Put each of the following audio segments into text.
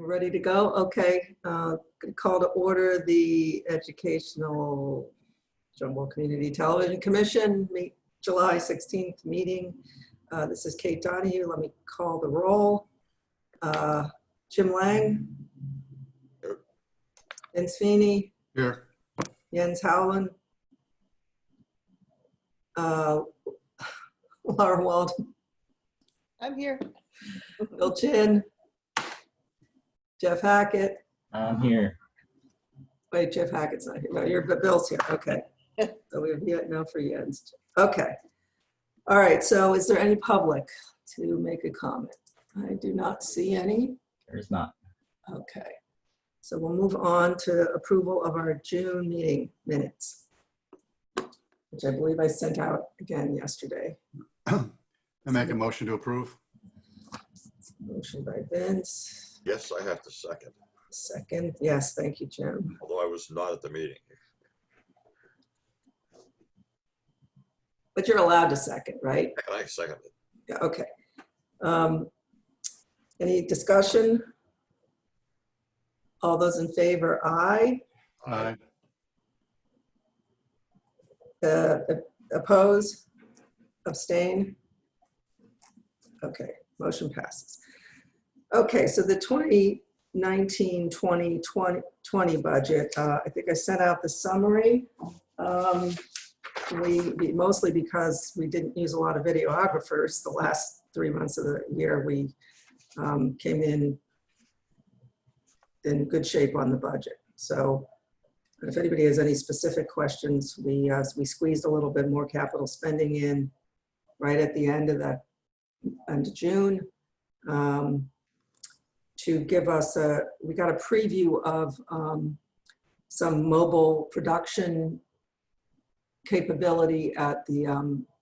Ready to go? Okay. Call to order the Educational Jumbo Community Television Commission July 16th meeting. This is Kate Donahue. Let me call the roll. Jim Lang. Here. Vince Feeney. Here. Jens Howland. Laura Walden. I'm here. Bill Chin. Jeff Hackett. I'm here. Wait, Jeff Hackett's not here. No, but Bill's here. Okay. So we have no for Jens. Okay. All right. So is there any public to make a comment? I do not see any. There's not. Okay. So we'll move on to approval of our June meeting minutes, which I believe I sent out again yesterday. I make a motion to approve. Motion by Vince. Yes, I have to second, Second. Yes, thank you, Jim. although I was not at the meeting. But you're allowed to second, right? And I seconded. Yeah, okay. Any discussion? All those in favor, aye. Aye. Oppose? Abstain? Okay, motion passes. Okay, so the 2019-2020 budget, I think I sent out the summary. Mostly because we didn't use a lot of videographers the last 3 months of the year, we came in good shape on the budget. So if anybody has any specific questions, we squeezed a little bit more capital spending in right at the end of June. To give us we got a preview of some mobile production capability at the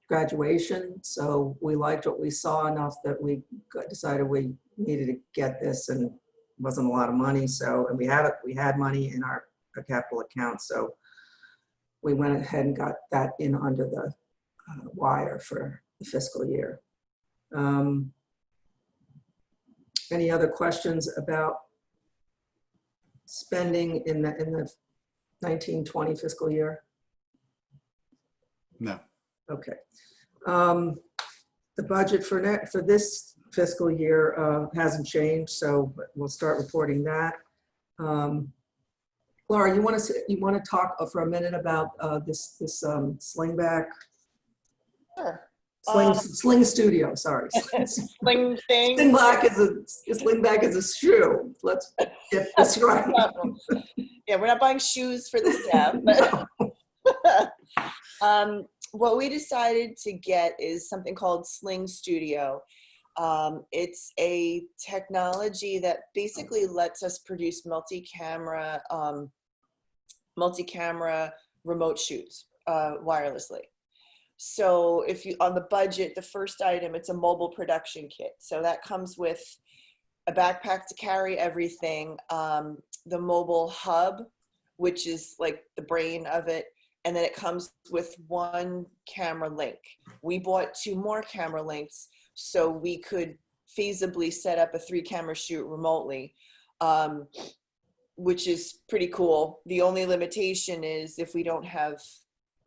graduation. So we liked what we saw enough that we decided we needed to get this, and it wasn't a lot of money. So, and we had money in our capital account. So we went ahead and got that in under the wire for the fiscal year. Any other questions about spending in the 1920 fiscal year? No. Okay. The budget for this fiscal year hasn't changed, so we'll start reporting that. Laura, you want to talk for a minute about this slingback? Sure. Sling Studio, sorry. Sling thing. Slingback is a shoe. Let's get this right. Yeah, we're not buying shoes for the staff. But what we decided to get is something called Sling Studio. It's a technology that basically lets us produce multi-camera remote shoots wirelessly. So if you, on the budget, the first item, it's a mobile production kit. So that comes with a backpack to carry everything, the mobile hub, which is like the brain of it. And then it comes with one camera link. We bought 2 more camera links so we could feasibly set up a 3-camera shoot remotely, which is pretty cool. The only limitation is if we don't have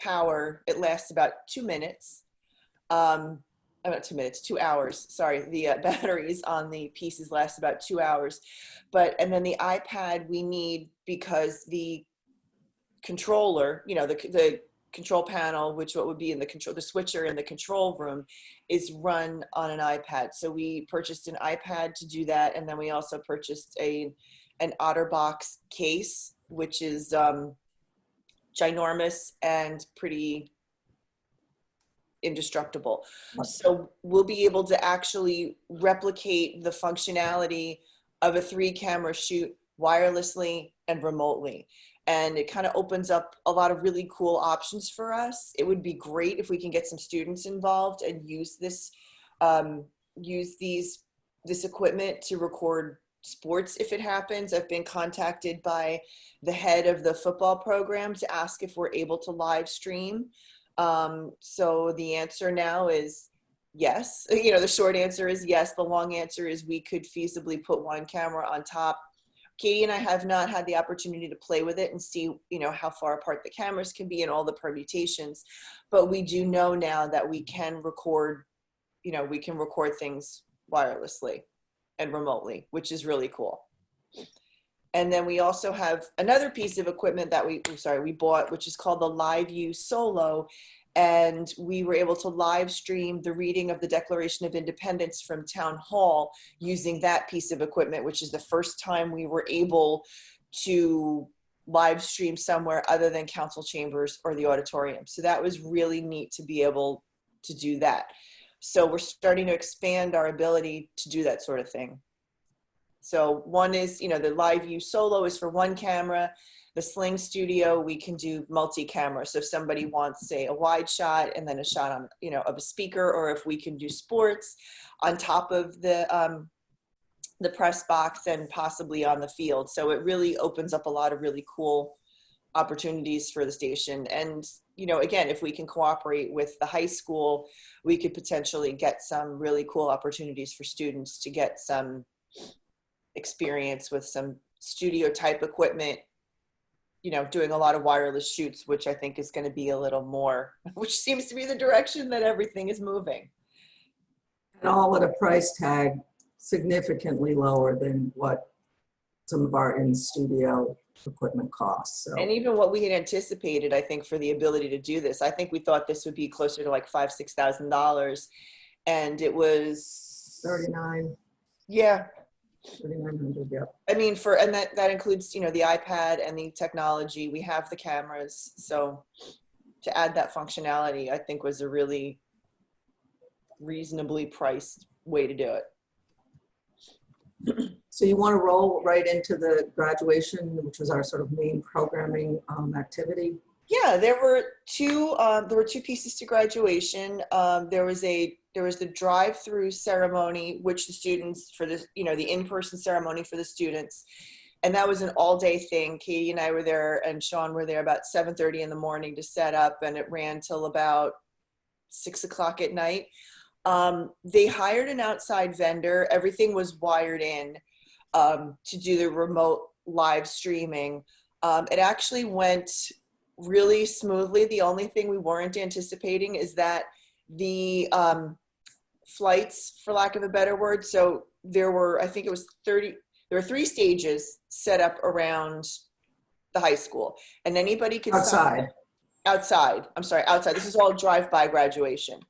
power, it lasts about 2 minutes. About 2 minutes, 2 hours. Sorry, the batteries on the pieces last about 2 hours. And then the iPad we need because the controller, you know, the control panel, which what would be in the switcher in the control room, is run on an iPad. So we purchased an iPad to do that, and then we also purchased an OtterBox case, which is ginormous and pretty indestructible. So we'll be able to actually replicate the functionality of a 3-camera shoot wirelessly and remotely. And it kind of opens up a lot of really cool options for us. It would be great if we can get some students involved and use this equipment to record sports if it happens. I've been contacted by the head of the football program to ask if we're able to live stream. So the answer now is yes. You know, the short answer is yes. The long answer is we could feasibly put one camera on top Katie and I have not had the opportunity to play with it and see, how far apart the cameras can be and all the permutations. But we do know now that we can record, we can record things wirelessly and remotely, which is really cool. And then we also have another piece of equipment that we bought, which is called the LiveView Solo. And we were able to live stream the reading of the Declaration of Independence from Town Hall using that piece of equipment, which is the first time we were able to live stream somewhere other than council chambers or the auditorium. So that was really neat to be able to do that. So we're starting to expand our ability to do that sort of thing. So one is, the LiveView Solo is for one camera. The Sling Studio, we can do multi-camera. So if somebody wants, say, a wide shot and then a shot on, of a speaker, or if we can do sports on top of the press box and possibly on the field. So it really opens up a lot of really cool opportunities for the station. And, again, if we can cooperate with the high school, we could potentially get some really cool opportunities for students to get some experience with some studio type equipment, doing a lot of wireless shoots, which I think is going to be a little more, which seems to be the direction that everything is moving. And all at a price tag significantly lower than what some of our in-studio equipment costs. So. And even what we had anticipated, I think, for the ability to do this, I think we thought this would be closer to like $5,000-$6,000, and it was 39. Yeah. 3,900, yeah. I mean, and that includes, the iPad and the technology. We have the cameras. So to add that functionality, I think was a really reasonably priced way to do it. So you want to roll right into the graduation, which was our sort of main programming activity? Yeah, there were two pieces to graduation. There was the drive-through ceremony, which the students for this, the in-person ceremony for the students. And that was an all-day thing. Katie and I were there and Sean were there about 7:30 in the morning to set up, and it ran till about 6 o'clock at night. They hired an outside vendor. Everything was wired in to do the remote live streaming. It actually went really smoothly. The only thing we weren't anticipating is that the flights, for lack of a better word, so there were, I think it was 30, there were 3 stages set up around the high school, and anybody could Outside. Outside. This is all drive-by graduation.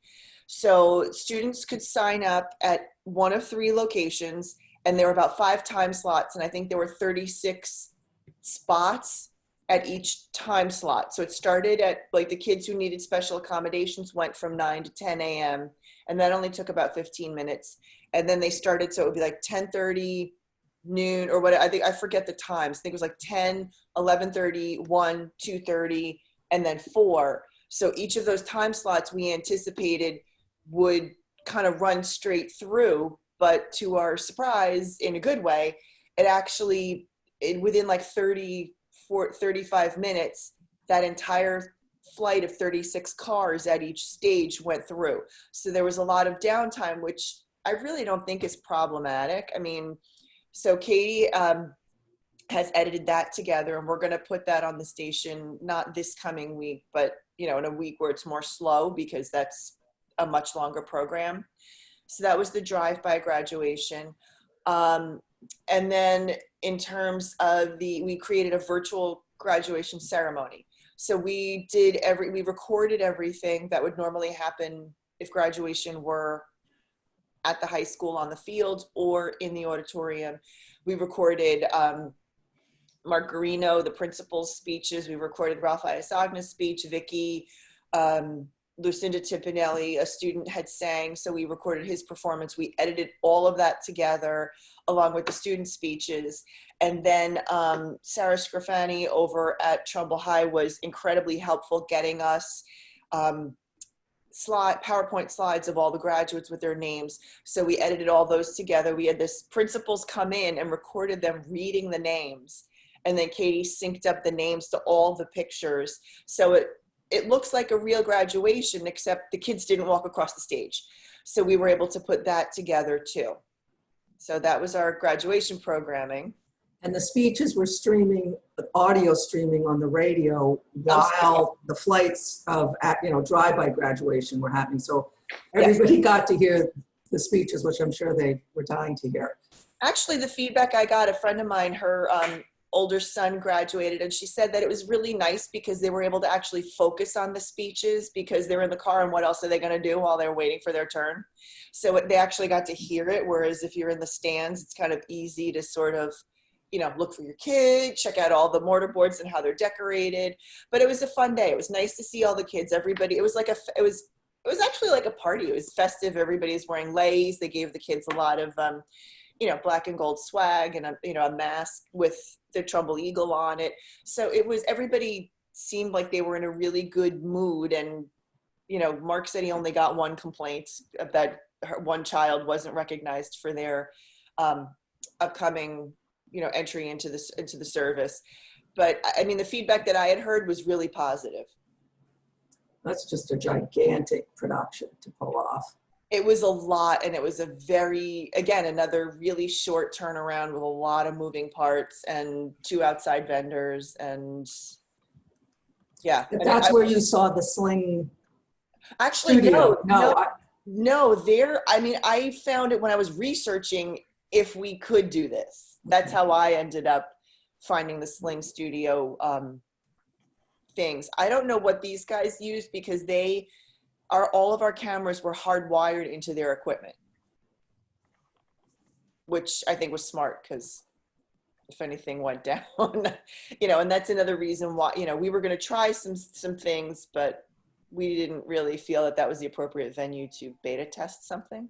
So students could sign up at one of 3 locations, and there were about 5 time slots, and I think there were 36 spots at each time slot. So it started at, like, the kids who needed special accommodations went from 9 to 10 a.m. and that only took about 15 minutes. And then they started, so it would be like 10:30, noon, or what, I forget the times. I think it was like 10, 11:30, 1, 2:30, and then 4. So each of those time slots we anticipated would kind of run straight through, but to our surprise, in a good way, it actually, within like 35 minutes, that entire flight of 36 cars at each stage went through. So there was a lot of downtime, which I really don't think is problematic. I mean, so Katie has edited that together, and we're going to put that on the station, not this coming week, but, in a week where it's more slow, because that's a much longer program. So that was the drive-by graduation. And then in terms of we created a virtual graduation ceremony. So we recorded everything that would normally happen if graduation were at the high school on the field or in the auditorium. We recorded Mark Garino, the principal's speeches. We recorded Ralph Iasagna's speech, Vicky, Lucinda Tipinelli, a student, had sang, so we recorded his performance. We edited all of that together along with the student speeches. And then Sarah Scrafani over at Trumbull High was incredibly helpful getting us PowerPoint slides of all the graduates with their names. So we edited all those together. We had this principals come in and recorded them reading the names. And then Katie synced up the names to all the pictures. So it looks like a real graduation, except the kids didn't walk across the stage. So we were able to put that together too. So that was our graduation programming. And the speeches were streaming, audio streaming on the radio I'm sorry. while the flights of, drive-by graduation were happening. So everybody got to hear the speeches, which I'm sure they were dying to hear. Actually, the feedback I got, a friend of mine, her older son graduated, and she said that it was really nice because they were able to actually focus on the speeches because they were in the car and what else are they going to do while they're waiting for their turn? So they actually got to hear it, whereas if you're in the stands, it's kind of easy to sort of, look for your kid, check out all the mortar boards and how they're decorated. But it was a fun day. It was nice to see all the kids, everybody. It was actually like a party. It was festive. Everybody's wearing leis. They gave the kids a lot of, black and gold swag and a mask with the Trumbull Eagle on it. So everybody seemed like they were in a really good mood. And, Mark said he only got one complaint that one child wasn't recognized for their upcoming, entry into the service. But I mean, the feedback that I had heard was really positive. That's just a gigantic production to pull off. It was a lot, and it was another really short turnaround with a lot of moving parts and 2 outside vendors, and yeah. But that's where you saw the Sling Actually, studio. no. I found it when I was researching if we could do this. That's how I ended up finding the Sling Studio things. I don't know what these guys used because all of our cameras were hardwired into their equipment, which I think was smart because if anything went down, and that's another reason why, we were going to try some things, but we didn't really feel that was the appropriate venue to beta test something.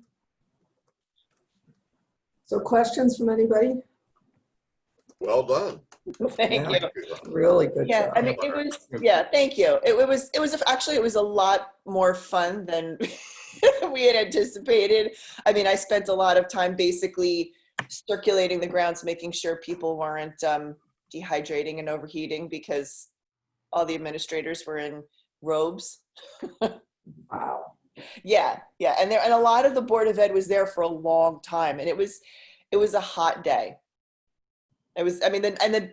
So questions from anybody? Well done. Thank Yeah. you. Really good Yeah, job. I mean, thank you. It was a lot more fun than we had anticipated. I mean, I spent a lot of time basically circulating the grounds, making sure people weren't dehydrating and overheating because all the administrators were in robes. Wow. Yeah. And a lot of the Board of Ed was there for a long time, and it was a hot day.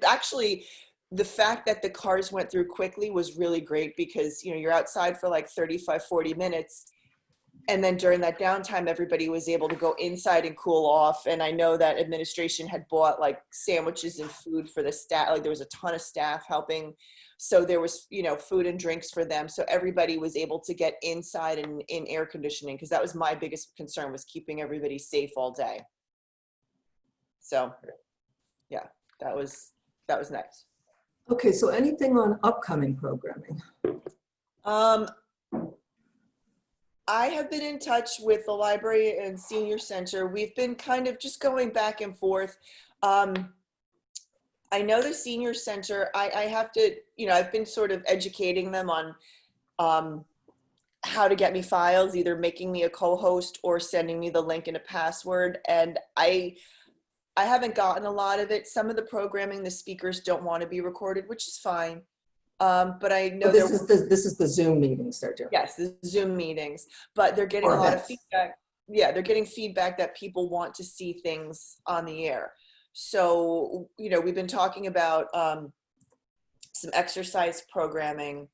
Actually, the fact that the cars went through quickly was really great because, you're outside for like 35, 40 minutes. And then during that downtime, everybody was able to go inside and cool off. And I know that administration had bought like sandwiches and food for the staff. Like there was a ton of staff helping. So there was, food and drinks for them. So everybody was able to get inside and in air conditioning because that was my biggest concern, was keeping everybody safe all day. So yeah, that was nice. Okay, so anything on upcoming programming? I have been in touch with the library and senior center. We've been kind of just going back and forth. I know the senior center, I have to, I've been sort of educating them on how to get me files, either making me a co-host or sending me the link and a password. And I haven't gotten a lot of it. Some of the programming, the speakers don't want to be recorded, which is fine. But I know This is the Zoom meetings they're doing. Yes, the Zoom meetings, but they're getting a lot of feedback. Yeah, they're getting feedback that people want to see things on the air. So, we've been talking about some exercise programming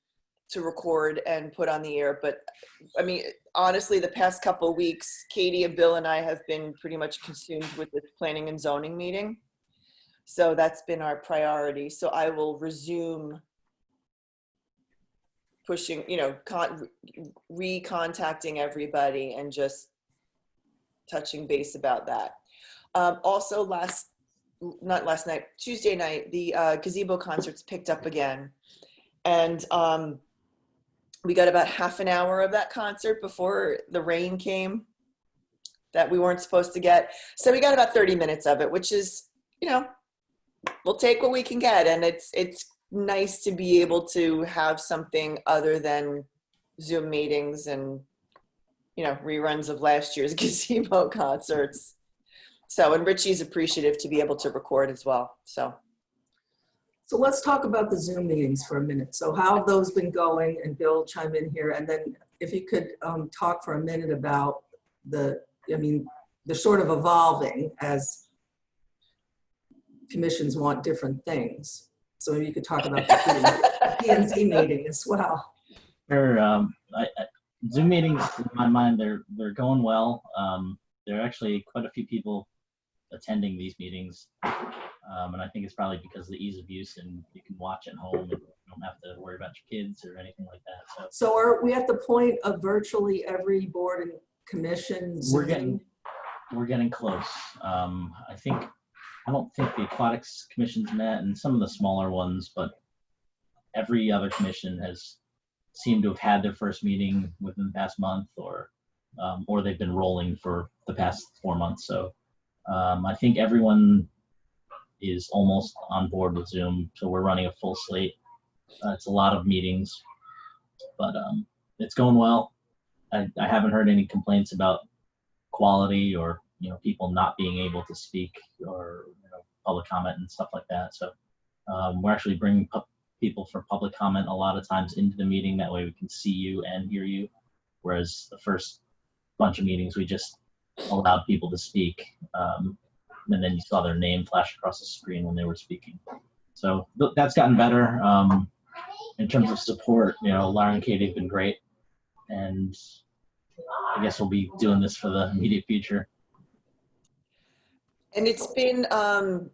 to record and put on the air. But I mean, honestly, the past couple of weeks, Katie and Bill and I have been pretty much consumed with this planning and zoning meeting. So that's been our priority. So I will resume pushing, recontacting everybody and just touching base about that. Also Tuesday night, the gazebo concerts picked up again. And we got about half an hour of that concert before the rain came that we weren't supposed to get. So we got about 30 minutes of it, which is, we'll take what we can get. And it's nice to be able to have something other than Zoom meetings and, reruns of last year's gazebo concerts. So, and Richie's appreciative to be able to record as well. So let's talk about the Zoom meetings for a minute. So how have those been going? And Bill, chime in here. And then if you could talk for a minute about they're sort of evolving as commissions want different things. So maybe you could talk about the P and Z meeting as well. They're, Zoom meetings, in my mind, they're going well. There are actually quite a few people attending these meetings. And I think it's probably because of the ease of use and you can watch at home and you don't have to worry about your kids or anything like that. So are we at the point of virtually every board and commission We're getting close. I don't think the aquatics commission's met and some of the smaller ones, but every other commission has seemed to have had their first meeting within the past month or they've been rolling for the past 4 months. So I think everyone is almost on board with Zoom. So we're running a full slate. It's a lot of meetings, but it's going well. I haven't heard any complaints about quality or people not being able to speak or public comment and stuff like that. So we're actually bringing people for public comment a lot of times into the meeting. That way we can see you and hear you. Whereas the first bunch of meetings we just allowed people to speak, and then you saw their name flash across the screen when they were speaking. So that's gotten better. In terms of support, Lara and Katie have been great, and I guess we'll be doing this for the immediate future. And it's been, the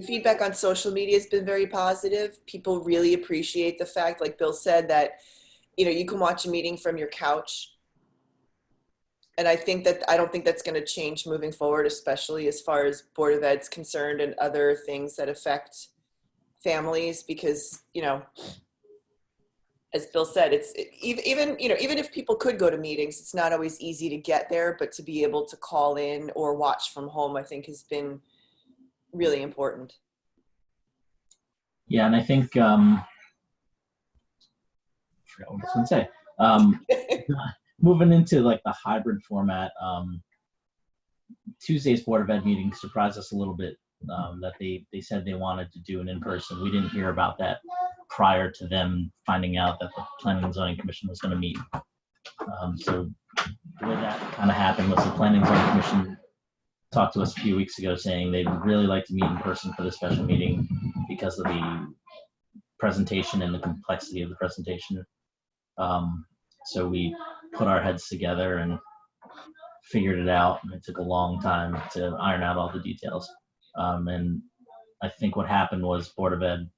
feedback on social media has been very positive. People really appreciate the fact, like Bill said, that, you can watch a meeting from your couch. And I don't think that's going to change moving forward, especially as far as Board of Ed's concerned and other things that affect families, because, as Bill said, it's even if people could go to meetings, it's not always easy to get there, but to be able to call in or watch from home, I think has been really important. Yeah, and I think I forgot what I was going to say. Moving into like the hybrid format, Tuesday's Board of Ed meeting surprised us a little bit. That they said they wanted to do an in-person. We didn't hear about that prior to them finding out that the Planning and Zoning Commission was going to meet. So the way that kind of happened was the Planning and Zoning Commission talked to us a few weeks ago saying they'd really like to meet in person for the special meeting because of the presentation and the complexity of the presentation. So we put our heads together and figured it out. And it took a long time to iron out all the details. And I think what happened was Board of Ed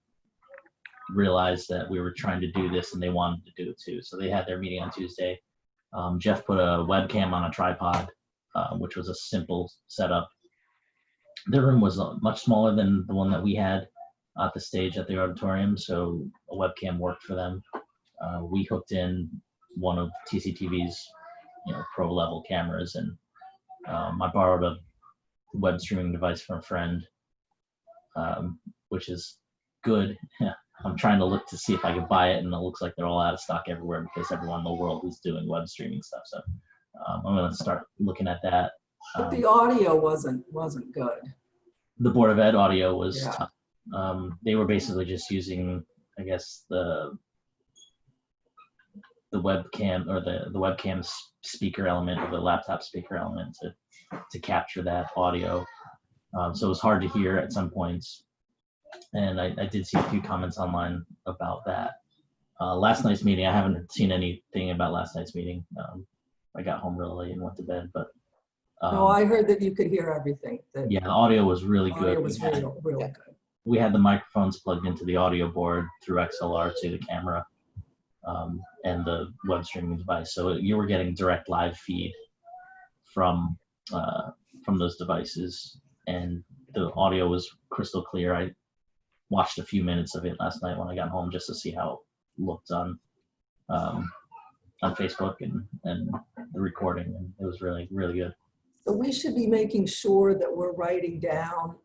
realized that we were trying to do this and they wanted to do it too. So they had their meeting on Tuesday. Jeff put a webcam on a tripod, which was a simple setup. Their room was much smaller than the one that we had at the stage at the auditorium, so a webcam worked for them. We hooked in one of TCTV's pro level cameras, and I borrowed a web streaming device from a friend, which is good. I'm trying to look to see if I can buy it, and it looks like they're all out of stock everywhere because everyone in the world is doing web streaming stuff. So I'm going to start looking at that. But the audio wasn't good. The Board of Ed audio was Yeah. tough. They were basically just using, I guess, the webcam or the webcam speaker element or the laptop speaker element to capture that audio. So it was hard to hear at some points. And I did see a few comments online about that. Last night's meeting, I haven't seen anything about last night's meeting. I got home really late and went to bed, but No, I heard that you could hear everything. That yeah, the audio was really good. audio was really good. We had the microphones plugged into the audio board through XLR to the camera and the web streaming device. So you were getting direct live feed from those devices, and the audio was crystal clear. I watched a few minutes of it last night when I got home just to see how it looked on Facebook and the recording, and it was really, really good. So we should be making sure that we're writing down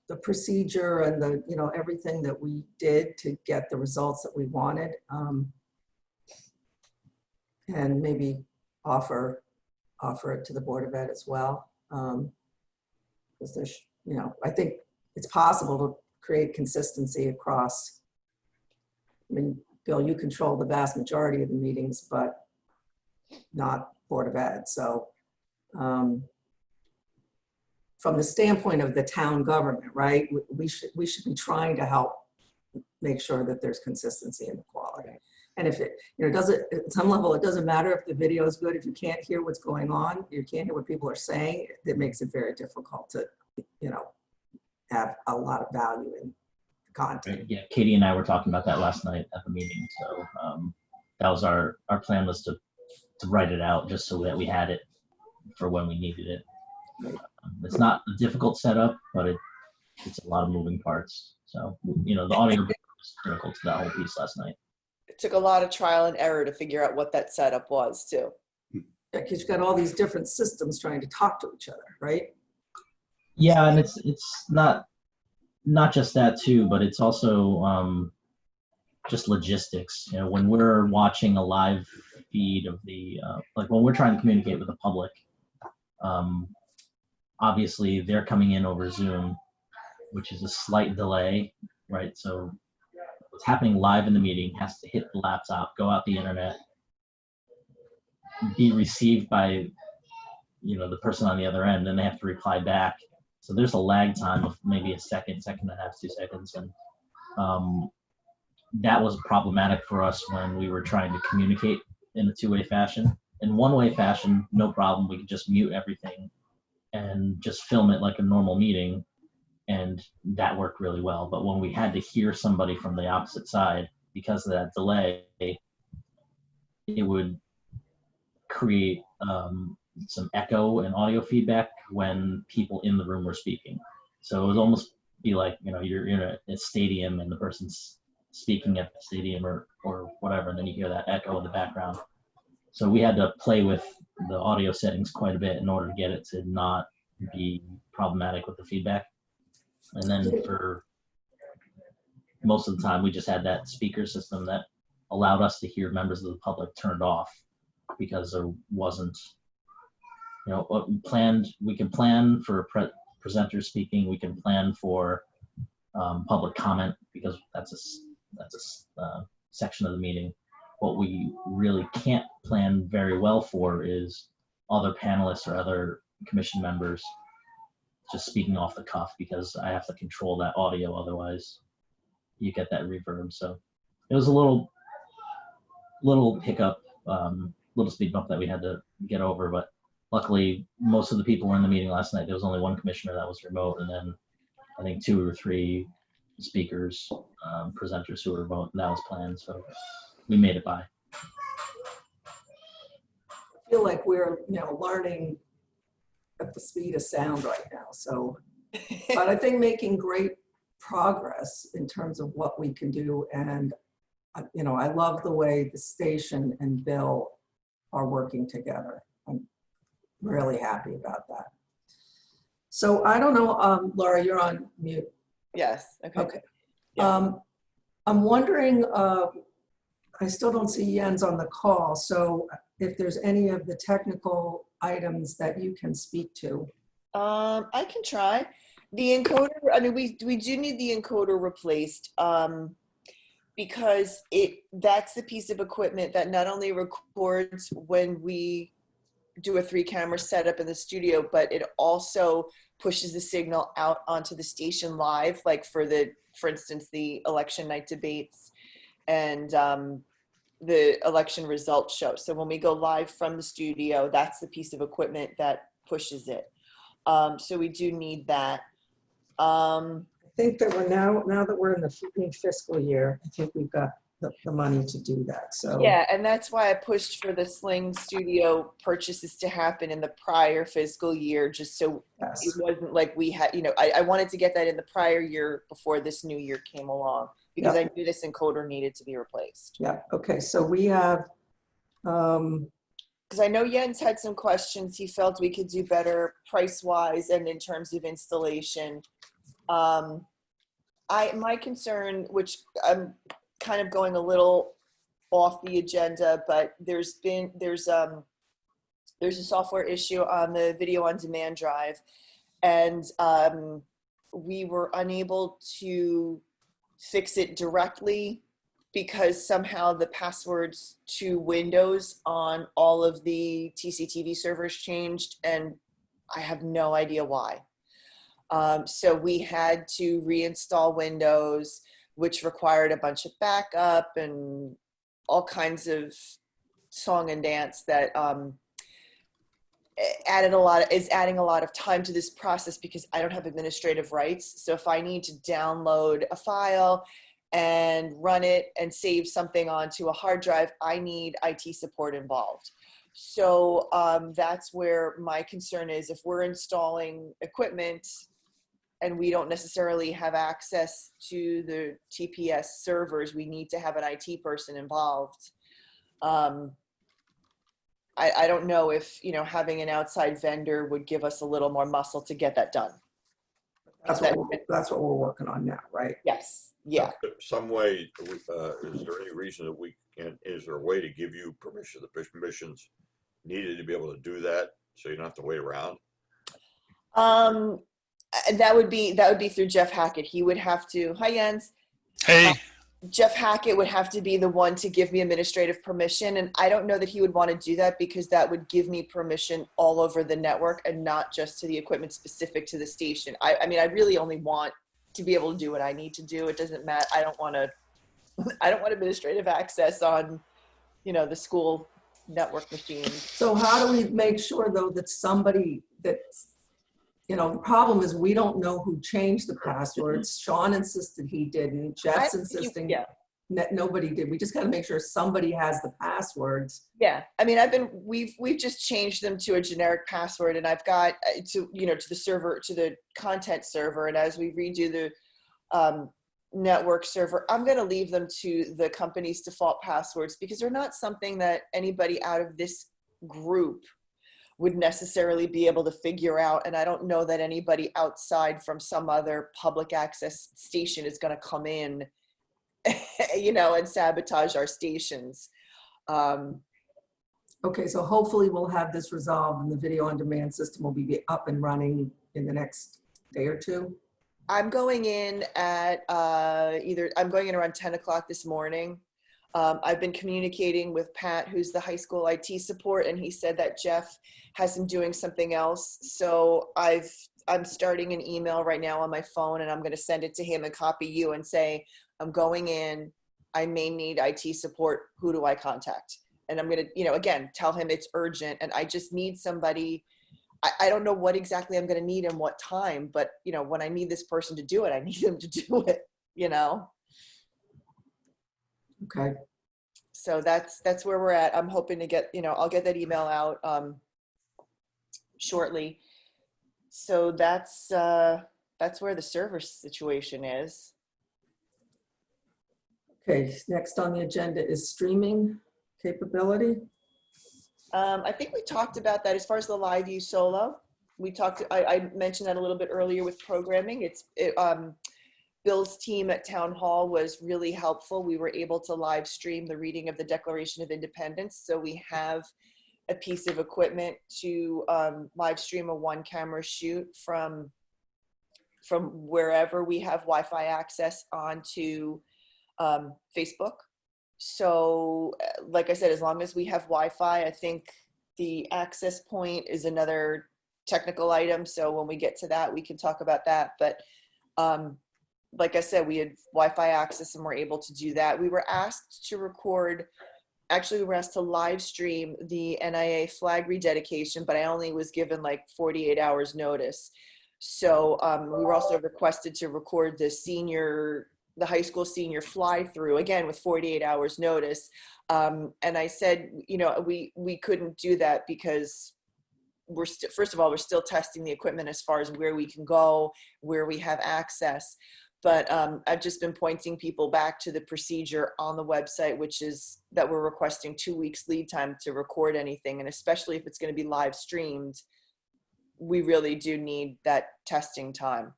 the procedure and the, everything that we did to get the results that we wanted. And maybe offer it to the Board of Ed as well. Because there's, I think it's possible to create consistency across. I mean, Bill, you control the vast majority of the meetings, but not Board of Ed. So from the standpoint of the town government, right? We should be trying to help make sure that there's consistency in the quality. And if it, doesn't, at some level, it doesn't matter if the video is good, if you can't hear what's going on, you can't hear what people are saying, it makes it very difficult to, have a lot of value in content. Yeah, Katie and I were talking about that last night at the meeting. So that was our plan, was to write it out just so that we had it for when we needed it. It's not a difficult setup, but it's a lot of moving parts. So, the audio was critical to that whole piece last night. It took a lot of trial and error to figure out what that setup was too. Because you've got all these different systems trying to talk to each other, right? Yeah, and it's not just that too, but it's also just logistics. When we're watching a live feed of the like when we're trying to communicate with the public, obviously they're coming in over Zoom, which is a slight delay, right? So what's happening live in the meeting has to hit the laptop, go out the internet, be received by the person on the other end, then they have to reply back. So there's a lag time of maybe a second and a half, 2 seconds. And that was problematic for us when we were trying to communicate in a two-way fashion. In one-way fashion, no problem. We could just mute everything and just film it like a normal meeting. And that worked really well. But when we had to hear somebody from the opposite side, because of that delay, it would create some echo and audio feedback when people in the room were speaking. So it would almost be like, you're in a stadium and the person's speaking at the stadium or whatever, and then you hear that echo in the background. So we had to play with the audio settings quite a bit in order to get it to not be problematic with the feedback. And then for most of the time, we just had that speaker system that allowed us to hear members of the public turned off, because there wasn't, what we can plan for presenters speaking, we can plan for public comment, because that's a section of the meeting. What we really can't plan very well for is other panelists or other commission members just speaking off the cuff, because I have to control that audio, otherwise you get that reverb. So it was a little hiccup, little speed bump that we had to get over, but luckily most of the people were in the meeting last night. There was only one commissioner that was remote, and then I think 2 or 3 speakers, presenters who were remote, and that was planned, so we made it by. I feel like we're, learning at the speed of sound right now. So, but I think making great progress in terms of what we can do. And, I love the way the station and Bill are working together. I'm really happy about that. So I don't know, Laura, you're on mute. Yes. Okay. Okay. Yeah. I'm wondering, I still don't see Jens on the call. So if there's any of the technical items that you can speak to. I can try. The encoder, I mean, we do need the encoder replaced, because that's the piece of equipment that not only records when we do a 3-camera setup in the studio, but it also pushes the signal out onto the station live, like for instance, the election night debates and the election results show. So when we go live from the studio, that's the piece of equipment that pushes it. So we do need that. I think that we're now that we're in the new fiscal year, I think we've got the money to do that. So Yeah, and that's why I pushed for the Sling Studio purchases to happen in the prior fiscal year, just so yes. it wasn't like we had, I wanted to get that in the prior year before this new year came along, because I knew this encoder needed to be replaced. Yeah. Okay. So we have. Because I know Jens had some questions. He felt we could do better price-wise and in terms of installation. My concern, which I'm kind of going a little off the agenda, but there's a software issue on the video on demand drive, and we were unable to fix it directly because somehow the passwords to Windows on all of the TCTV servers changed, and I have no idea why. So we had to reinstall Windows, which required a bunch of backup and all kinds of song and dance that is adding a lot of time to this process because I don't have administrative rights. So if I need to download a file and run it and save something onto a hard drive, I need IT support involved. So that's where my concern is. If we're installing equipment and we don't necessarily have access to the TPS servers, we need to have an IT person involved. I don't know if, having an outside vendor would give us a little more muscle to get that done. That's what we're working on now, right? Yes. Yeah. Some way, is there any reason that is there a way to give you permission, the permissions needed to be able to do that so you don't have to wait around? That would be through Jeff Hackett. He would have to, hi Jens. Hey, Jeff Hackett would have to be the one to give me administrative permission. And I don't know that he would want to do that because that would give me permission all over the network and not just to the equipment specific to the station. I mean, I really only want to be able to do what I need to do. It doesn't matter. I don't want administrative access on, the school network machines. So how do we make sure though that somebody that's, the problem is we don't know who changed the passwords. Sean insisted he didn't. Jeff's insisting nobody did. We just got to make sure somebody has the passwords. Yeah. I mean, we've just changed them to a generic password, and I've got to the server, to the content server. And as we redo the network server, I'm going to leave them to the company's default passwords because they're not something that anybody out of this group would necessarily be able to figure out. And I don't know that anybody outside from some other public access station is going to come in, and sabotage our stations. Okay, so hopefully we'll have this resolved and the video on demand system will be up and running in the next day or two. I'm going in at I'm going in around 10 o'clock this morning. I've been communicating with Pat, who's the high school IT support, and he said that Jeff has him doing something else. So I'm starting an email right now on my phone, and I'm going to send it to him and copy you and say, I'm going in. I may need IT support. Who do I contact? And I'm going to, again, tell him it's urgent, and I just need somebody. I don't know what exactly I'm going to need and what time, but, when I need this person to do it, I need them to do it, Okay. So that's where we're at. I'm hoping to get, I'll get that email out shortly. So that's where the server situation is. Okay, next on the agenda is streaming capability. I think we talked about that as far as the LiveView Solo. I mentioned that a little bit earlier with programming. Bill's team at Town Hall was really helpful. We were able to live stream the reading of the Declaration of Independence. So we have a piece of equipment to live stream a one-camera shoot from wherever we have Wi-Fi access onto Facebook. So like I said, as long as we have Wi-Fi, I think the access point is another technical item. So when we get to that, we can talk about that. But like I said, we had Wi-Fi access and we're able to do that. We were asked to live stream the NIA flag rededication, but I only was given like 48 hours notice. So we were also requested to record the high school senior fly through, again, with 48 hours notice. And I said, we couldn't do that because first of all, we're still testing the equipment as far as where we can go, where we have access. But I've just been pointing people back to the procedure on the website, which is that we're requesting 2 weeks lead time to record anything. And especially if it's going to be live streamed, we really do need that testing time.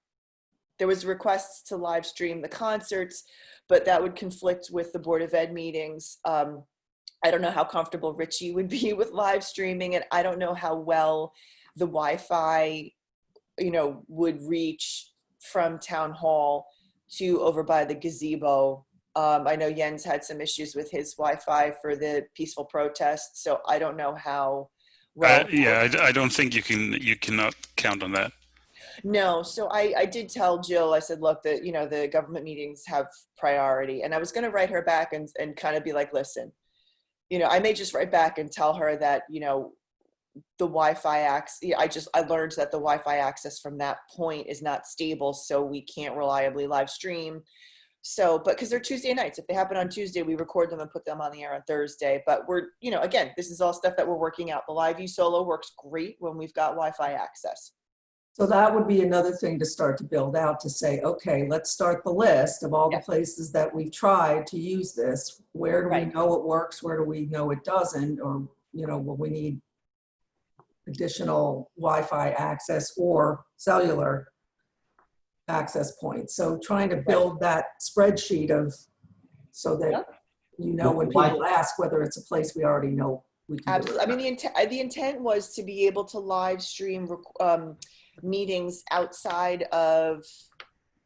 There was requests to live stream the concerts, but that would conflict with the Board of Ed meetings. I don't know how comfortable Richie would be with live streaming, and I don't know how well the Wi-Fi, would reach from Town Hall to over by the gazebo. I know Jens had some issues with his Wi-Fi for the peaceful protest, so I don't know how well. I don't think you cannot count on that. No, so I did tell Jill, I said, look, the government meetings have priority. And I was going to write her back and kind of be like, listen, I may just write back and tell her that, the Wi-Fi access, I learned that the Wi-Fi access from that point is not stable, so we can't reliably live stream. So, but because they're Tuesday nights, if they happen on Tuesday, we record them and put them on the air on Thursday. But we're, again, this is all stuff that we're working out. The LiveView Solo works great when we've got Wi-Fi access. So that would be another thing to start to build out, to say, okay, let's start the list of all the Yeah. places that we've tried to use this. Where do we Right. know it works? Where do we know it doesn't? Or, will we need additional Wi-Fi access or cellular access points? So trying to build that spreadsheet so that, Yep. when people ask whether it's a place we already know we can do Absolutely. it. I mean, the intent was to be able to live stream meetings outside of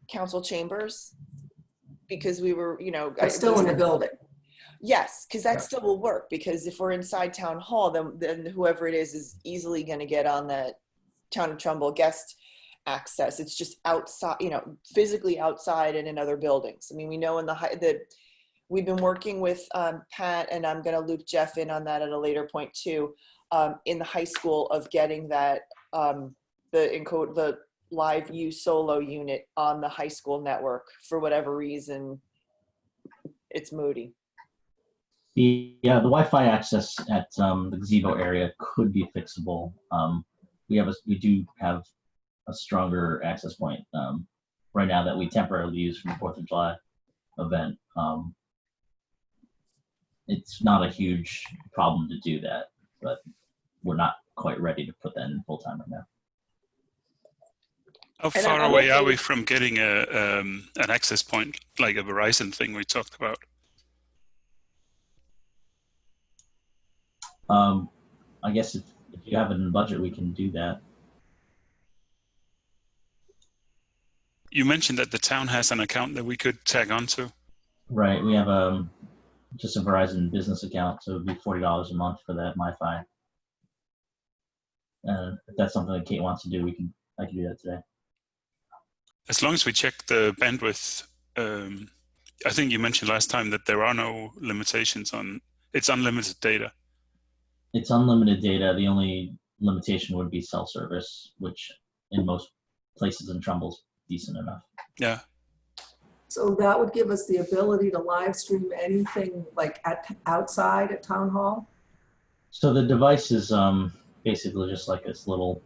council chambers, because we were, But still in the building. Yes, because that Yeah. still will work, because if we're inside town hall, then whoever it is easily going to get on that Town of Trumbull guest access. It's just outside, physically outside and in other buildings. I mean, we know we've been working with Pat, and I'm going to loop Jeff in on that at a later point too, in the high school, of getting that the LiveView Solo unit on the high school network. For whatever reason, it's moody. The Wi-Fi access at the gazebo area could be fixable. We do have a stronger access point right now that we temporarily use from the 4th of July event. It's not a huge problem to do that, but we're not quite ready to put that in full time right now. How And far I'm away okay are we with- from getting an access point like a Verizon thing we talked about? I guess if you have it in budget, we can do that. You mentioned that the town has an account that we could tag onto. Right, we have just a Verizon business account, so it'd be $40 a month for that Wi-Fi. If that's something that Kate wants to do, I can do that today. As long as we check the bandwidth, I think you mentioned last time that there are no limitations on, it's unlimited data. It's unlimited data. The only limitation would be cell service, which in most places in Trumbull's decent enough. Yeah. So that would give us the ability to live stream anything like outside at town hall? So the device is basically just like this little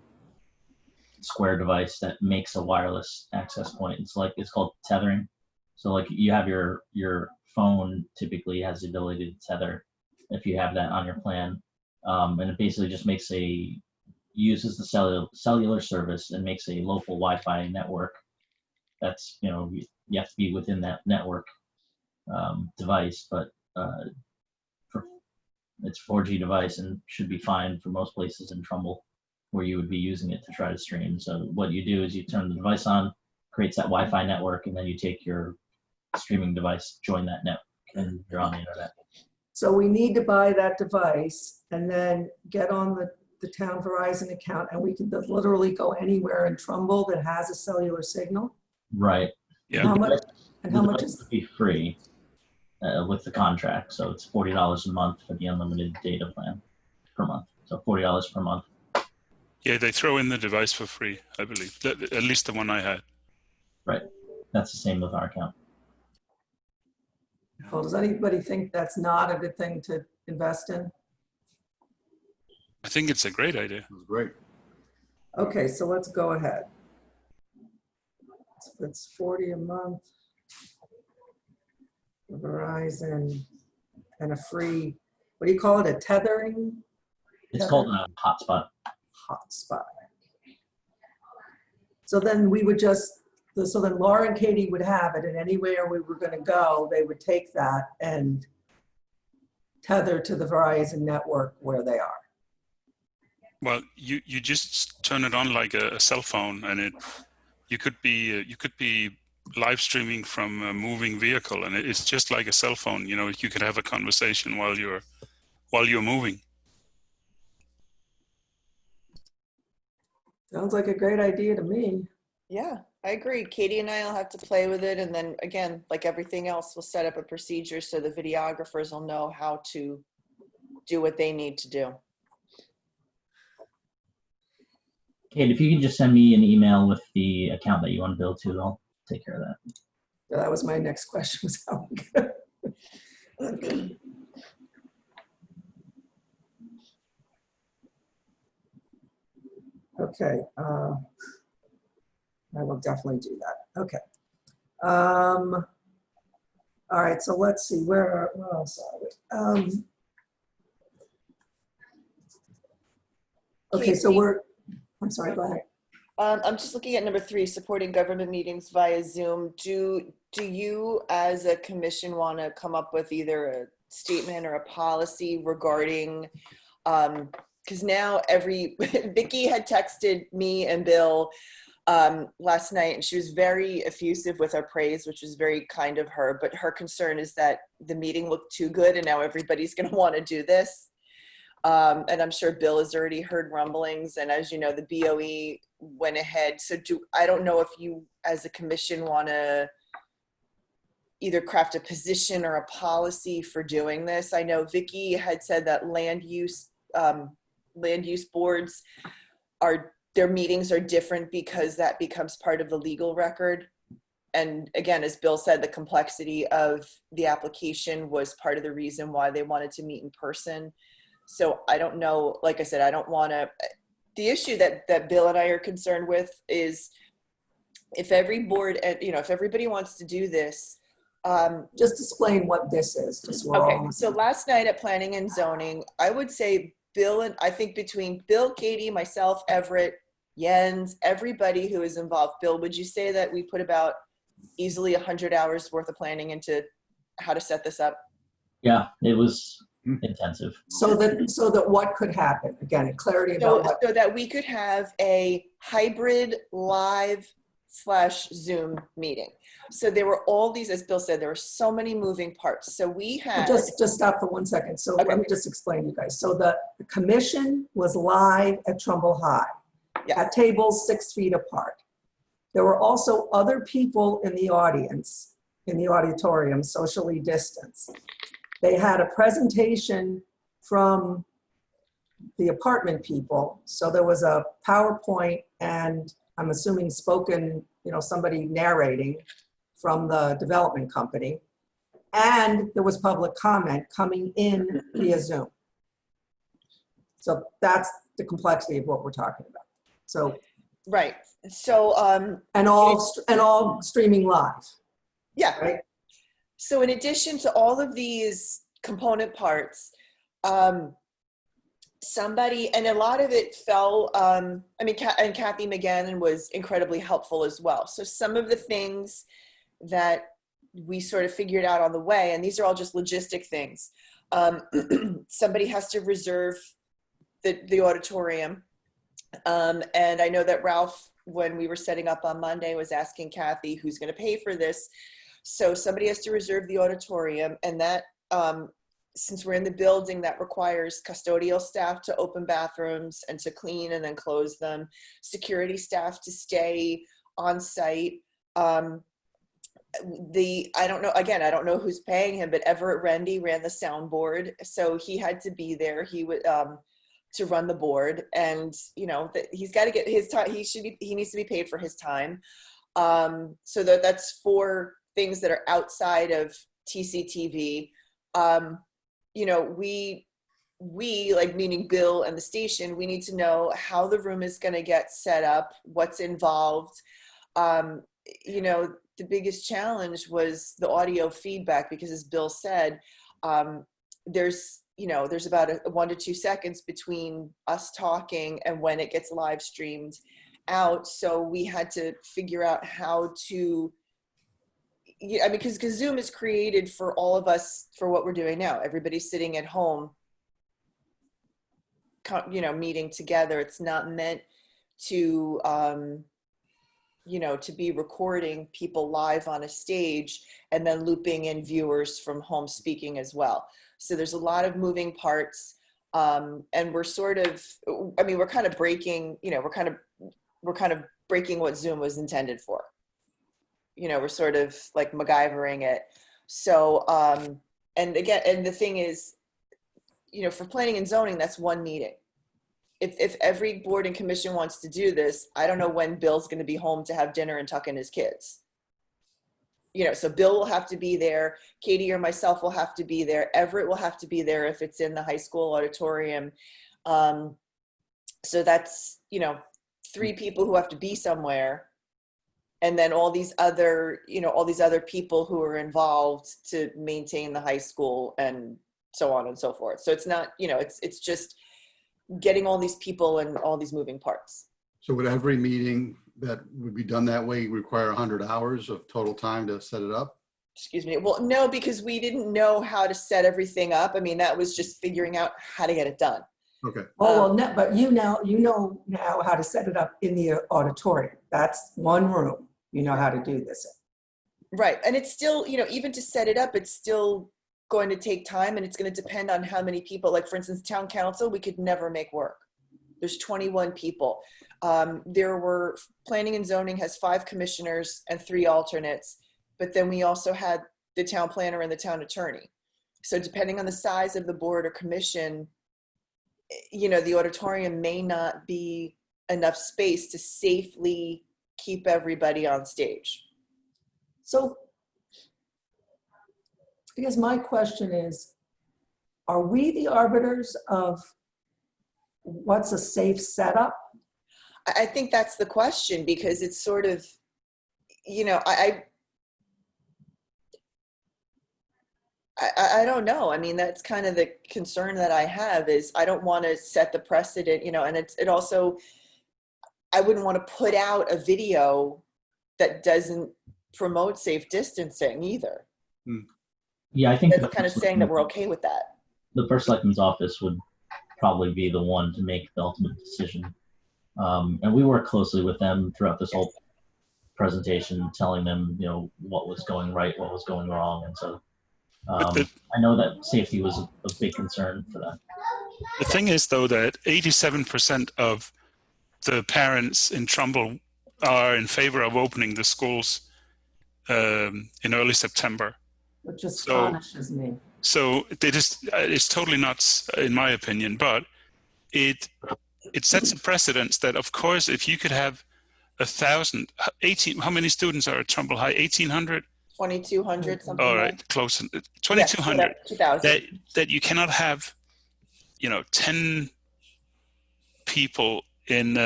square device that makes a wireless access point. It's called tethering. So like you have your phone typically has the ability to tether if you have that on your plan. And it basically just uses the cellular service and makes a local Wi-Fi network. That's, you have to be within that network device, but it's a 4G device and should be fine for most places in Trumbull where you would be using it to try to stream. So what you do is you turn the device on, creates that Wi-Fi network, and then you take your streaming device, join that network, and you're on the internet. So we need to buy that device and then get on the town Verizon account, and we can literally go anywhere in Trumbull that has a cellular signal? Right. Yeah. How much, and how The much device is, would be free with the contract. So it's $40 a month for the unlimited data plan per month. So $40 per month. Yeah, they throw in the device for free, I believe. At least the one I had. Right. That's the same with our account. well, does anybody think that's not a good thing to invest in? I think it's a great idea. It was great. Okay, so let's go ahead. It's $40 a month. Verizon and a free, what do you call it, a tethering It's called a hotspot. hotspot? So then we would so then Laura and Katie would have it, and anywhere we were gonna go, they would take that and tether to the Verizon network where they are. Well, you just turn it on like a cell phone, and you could be live streaming from a moving vehicle, and it's just like a cell phone. You could have a conversation while you're moving. Sounds like a great idea to me. Yeah, I agree. Katie and I will have to play with it. And then again, like everything else, we'll set up a procedure so the videographers will know how to do what they need to do. Kate, if you could just send me an email with the account that you want to build to, I'll take care of that. That was my next question, was how we go. Okay, I will definitely do that. Okay. All right, so let's see, where else are we? Okay, so I'm sorry, go ahead. I'm just looking at number 3, supporting government meetings via Zoom. Do you as a commission want to come up with either a statement or a policy regarding, because now Vicky had texted me and Bill last night, and she was very effusive with our praise, which was very kind of her, but her concern is that the meeting looked too good and now everybody's going to want to do this. And I'm sure Bill has already heard rumblings, and as you know, the BOE went ahead. So I don't know if you as a commission want to either craft a position or a policy for doing this. I know Vicky had said that land use boards their meetings are different because that becomes part of the legal record. And again, as Bill said, the complexity of the application was part of the reason why they wanted to meet in person. So I don't know, like I said, I don't want to, the issue that Bill and I are concerned with is if every board, if everybody wants to do this. Just explain what this is, just so we're all Okay, on the so same- last night at Planning and Zoning, I would say I think between Bill, Katie, myself, Everett, Jens, everybody who is involved. Bill, would you say that we put about easily 100 hours worth of planning into how to set this up? Yeah, it was intensive. So that what could happen? Again, clarity about what. So that we could have a hybrid live / Zoom meeting. So there were all these, as Bill said, there were so many moving parts. So we had. Just stop for 1 second. So Okay. let me just explain to you guys. So the commission was live at Trumbull High Yes. at tables 6 feet apart. There were also other people in the audience, in the auditorium, socially distanced. They had a presentation from the apartment people. So there was a PowerPoint and I'm assuming spoken, somebody narrating from the development company. And there was public comment coming in via Zoom. So that's the complexity of what we're talking about. So, Right. So, and all streaming live, yeah. right? So in addition to all of these component parts, somebody, and a lot of it fell, and Kathy McGannon was incredibly helpful as well. So some of the things that we sort of figured out on the way, and these are all just logistic things. Somebody has to reserve the auditorium. And I know that Ralph, when we were setting up on Monday, was asking Kathy who's going to pay for this. So somebody has to reserve the auditorium, and that, since we're in the building, that requires custodial staff to open bathrooms and to clean and then close them, security staff to stay on site. I don't know who's paying him, but Everett Rendy ran the soundboard, so he had to be there. He would to run the board, and he's got to get his time. He needs to be paid for his time. So that's 4 things that are outside of TCTV. We like, meaning Bill and the station, we need to know how the room is going to get set up, what's involved. The biggest challenge was the audio feedback, because as Bill said, there's about 1 to 2 seconds between us talking and when it gets live streamed out. So we had to figure out how to, because Zoom is created for all of us for what we're doing now. Everybody's sitting at home, meeting together. It's not meant to, to be recording people live on a stage and then looping in viewers from home speaking as well. So there's a lot of moving parts. And we're sort of, I mean, we're kind of breaking, you know, we're kind of breaking what Zoom was intended for. You know, we're sort of like MacGyvering it. So, and again, and the thing is, you know, for planning and zoning, that's one meeting. If every board and commission wants to do this, I don't know when Bill's going to be home to have dinner and tuck in his kids. You know, so Bill will have to be there. Katie or myself will have to be there. Everett will have to be there if it's in the high school auditorium. So that's, you know, 3 people who have to be somewhere. And then all these other, you know, all these other people who are involved to maintain the high school and so on and so forth. So it's not, you know, it's just getting all these people and all these moving parts. So would every meeting that would be done that way require 100 hours of total time to set it up? Excuse me. Well, no, because we didn't know how to set everything up. I mean, that was just figuring out how to get it done. Okay. Oh, well, no, but you know now how to set it up in the auditorium. That's one room. You know how to do this. Right. And it's still, you know, even to set it up, it's still going to take time, and it's going to depend on how many people. Like, for instance, town council, we could never make work. There's 21 people. There were, planning and zoning has 5 commissioners and 3 alternates, but then we also had the town planner and the town attorney. So depending on the size of the board or commission, you know, the auditorium may not be enough space to safely keep everybody on stage. So I guess my question is, are we the arbiters of what's a safe setup? I think that's the question, because it's sort of, you know, I don't know. I mean, that's kind of the concern that I have, is I don't want to set the precedent, you know, and it also, I wouldn't want to put out a video that doesn't promote safe distancing either. Yeah, I think That's kind of saying that we're okay with that. the first selectman's office would probably be the one to make the ultimate decision. And we work closely with them throughout this whole presentation, telling them, you know, what was going right, what was going wrong. And so I know that safety was a big concern for them. The thing is, though, that 87% of the parents in Trumbull are in favor of opening the schools in early September. Which astonishes me. So it's totally nuts, in my opinion, but it sets a precedence that, of course, if you could have 1,000, 18, how many students are at Trumbull High? 1,800? 2,200 something. All like right, close. 2,200. Yeah, 2,000. That you cannot have, you know, 10 people in,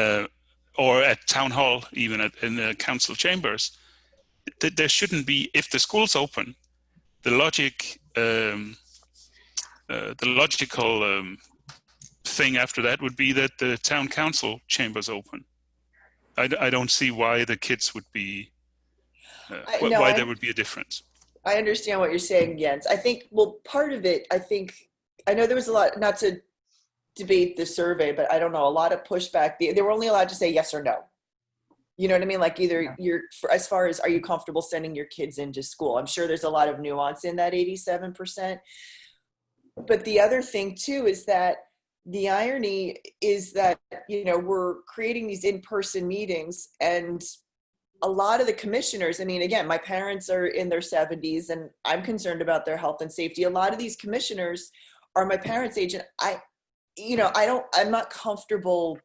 or at town hall, even in the council chambers. There shouldn't be, if the school's open, the logical thing after that would be that the town council chamber's open. I don't see why the kids would be, why there would be a difference. I understand what you're saying, Jens. I think, well, part of it, I know there was a lot, not to debate the survey, but I don't know, a lot of pushback. They were only allowed to say yes or no. You know what I mean? Like, either as far as, are you comfortable sending your kids into school? I'm sure there's a lot of nuance in that 87%. But the other thing too is that the irony is that, you know, we're creating these in-person meetings, and a lot of the commissioners, I mean, again, my parents are in their 70s and I'm concerned about their health and safety. A lot of these commissioners are my parents' age, and I'm not comfortable.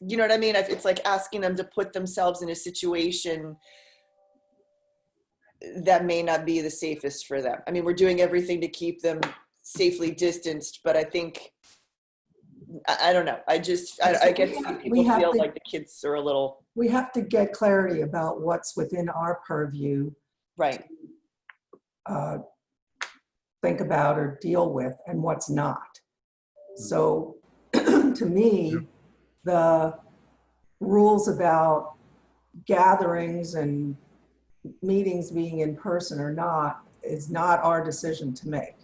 You know what I mean? It's like asking them to put themselves in a situation that may not be the safest for them. I mean, we're doing everything to keep them safely distanced, but I think, I don't know. I guess people feel like the kids are a little. We have to get clarity about what's within our purview. Right. Think about or deal with, and what's not. So to me, the rules about gatherings and meetings being in person or not is not our decision to make.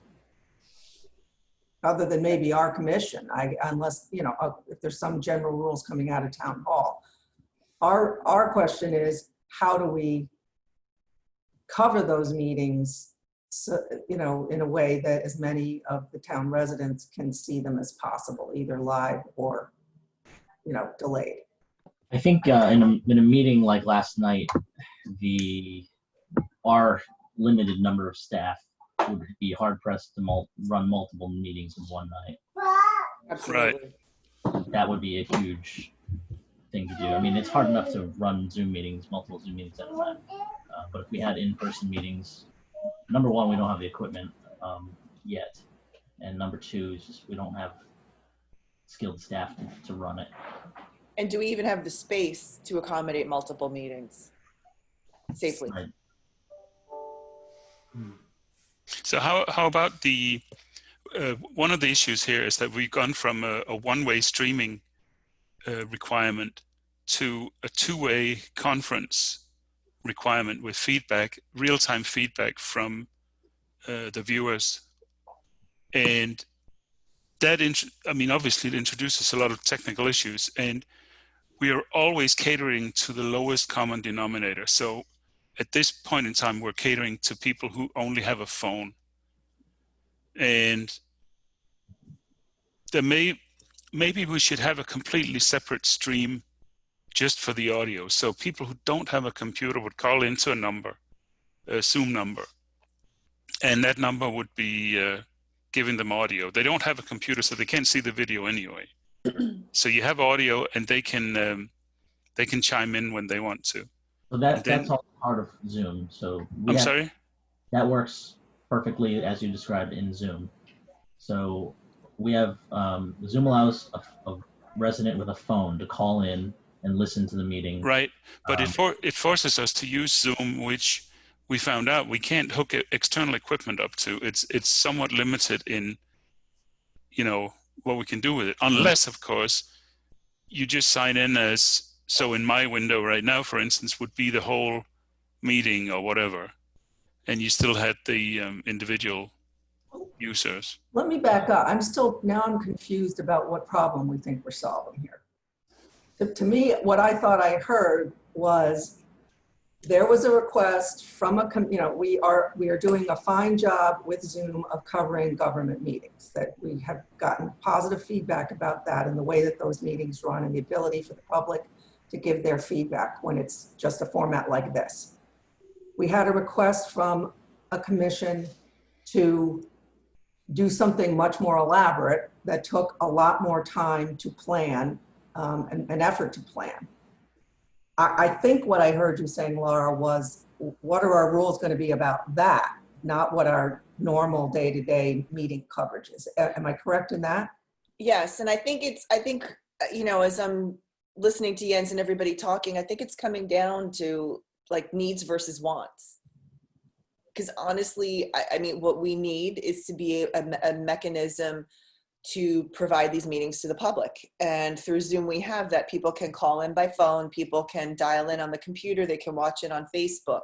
Other than maybe our commission, unless, you know, if there's some general rules coming out of town hall. Our question is, how do we cover those meetings so, you know, in a way that as many of the town residents can see them as possible, either live or, you know, delayed. I think in a meeting like last night, our limited number of staff would be hard pressed to run multiple meetings in one night. Absolutely. That would be a huge thing to do. I mean, it's hard enough to run Zoom meetings, multiple Zoom meetings at a time. But if we had in-person meetings, number one, we don't have the equipment yet, and number two is just we don't have skilled staff to run it. And do we even have the space to accommodate multiple meetings safely? Right. So how about the one of the issues here is that we've gone from a one-way streaming requirement to a two-way conference requirement with feedback, real-time feedback from the viewers. And that, I mean, obviously it introduces a lot of technical issues, and we are always catering to the lowest common denominator. So at this point in time, we're catering to people who only have a phone. And there maybe we should have a completely separate stream just for the audio. So people who don't have a computer would call into a Zoom number, and that number would be giving them audio. They don't have a computer, so they can't see the video anyway. So you have audio, and they can chime in when they want to. So that's all part of Zoom. So Sorry? That works perfectly as you described in Zoom. So we have Zoom allows a resident with a phone to call in and listen to the meeting. Right, but it forces us to use Zoom, which we found out we can't hook external equipment up to. It's somewhat limited in, you know, what we can do with it, unless, of course, you just sign in as, so in my window right now, for instance, would be the whole meeting or whatever, and you still had the individual users. Let me back up. I'm confused about what problem we think we're solving here. To me, what I thought I heard was there was a request from we are doing a fine job with Zoom of covering government meetings, that we have gotten positive feedback about that and the way that those meetings run and the ability for the public to give their feedback when it's just a format like this. We had a request from a commission to do something much more elaborate that took a lot more time to plan, an effort to plan. I think what I heard you saying, Laura, was what are our rules going to be about that, not what our normal day-to-day meeting coverage is. Am I correct in that? Yes, and I think you know, as I'm listening to Jens and everybody talking, I think it's coming down to like needs versus wants. Because honestly, I mean, what we need is to be a mechanism to provide these meetings to the public. And through Zoom, we have that. People can call in by phone, people can dial in on the computer, they can watch it on Facebook.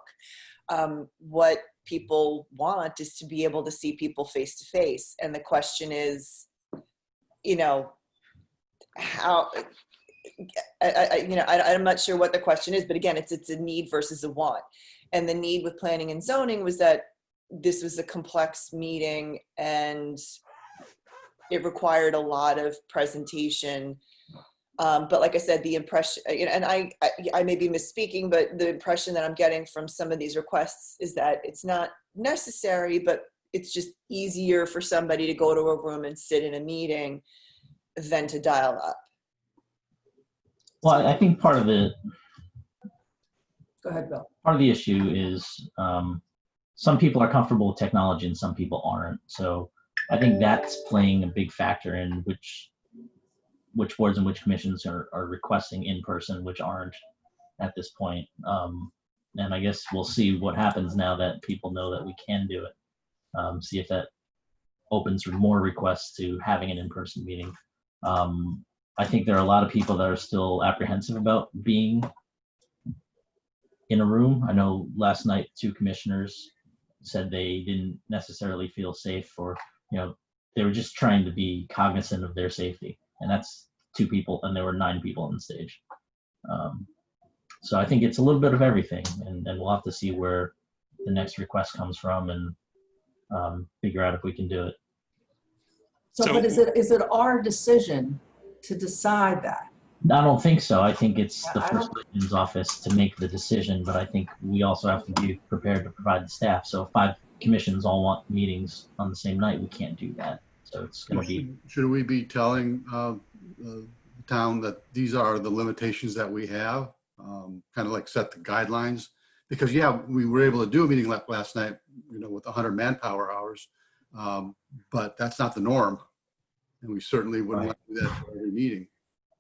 What people want is to be able to see people face to face. And the question is, you know, how, I'm not sure what the question is, but again, it's a need versus a want. And the need with planning and zoning was that this was a complex meeting and it required a lot of presentation. But like I said, the impression, and I may be misspeaking, but the impression that I'm getting from some of these requests is that it's not necessary, but it's just easier for somebody to go to a room and sit in a meeting than to dial up. Well, I think part of the Go ahead, Bill. part of the issue is some people are comfortable with technology and some people aren't. So I think that's playing a big factor in which boards and which commissions are requesting in person, which aren't at this point. And I guess we'll see what happens now that people know that we can do it. See if that opens more requests to having an in-person meeting. I think there are a lot of people that are still apprehensive about being in a room. I know last night 2 commissioners said they didn't necessarily feel safe, or they were just trying to be cognizant of their safety, and that's 2 people, and there were 9 people on stage. So I think it's a little bit of everything, and we'll have to see where the next request comes from, and figure out if we can do it. So, So- but is it our decision to decide that? I don't think so. I think it's the I first selectman's office to make the decision, but I think we also have to be prepared to provide the staff. So if 5 commissions all want meetings on the same night, we can't do that. So it's going to be, Should we be telling the town that these are the limitations that we have? Kind of like set the guidelines? Because yeah, we were able to do a meeting last night, with 100 manpower hours, but that's not the norm. And we certainly wouldn't want to do that for every meeting.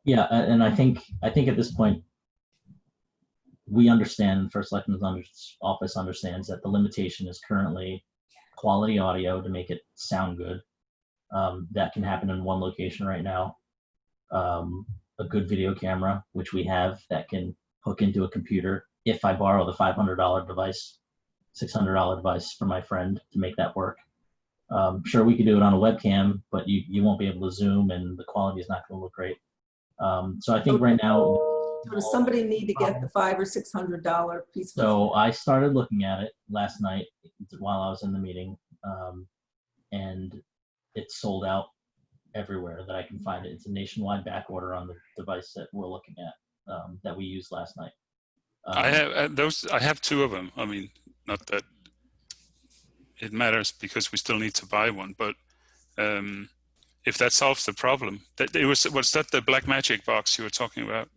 yeah. And I think at this point, we understand, First Selectman's office understands that the limitation is currently quality audio to make it sound good. That can happen in one location right now. A good video camera, which we have, that can hook into a computer. If I borrow the $500 device, $600 device from my friend to make that work. Sure, we could do it on a webcam, but you won't be able to zoom and the quality is not going to look great. So I think right now, So does somebody need to get the $500 or $600 piece? Of so I started looking at it last night while I was in the meeting, and it's sold out everywhere that I can find it. It's a nationwide back order on the device that we're looking at, that we used last night. I have those. I have 2 of them. I mean, not that it matters because we still need to buy one. But if that solves the problem, was that the Blackmagic box you were talking about?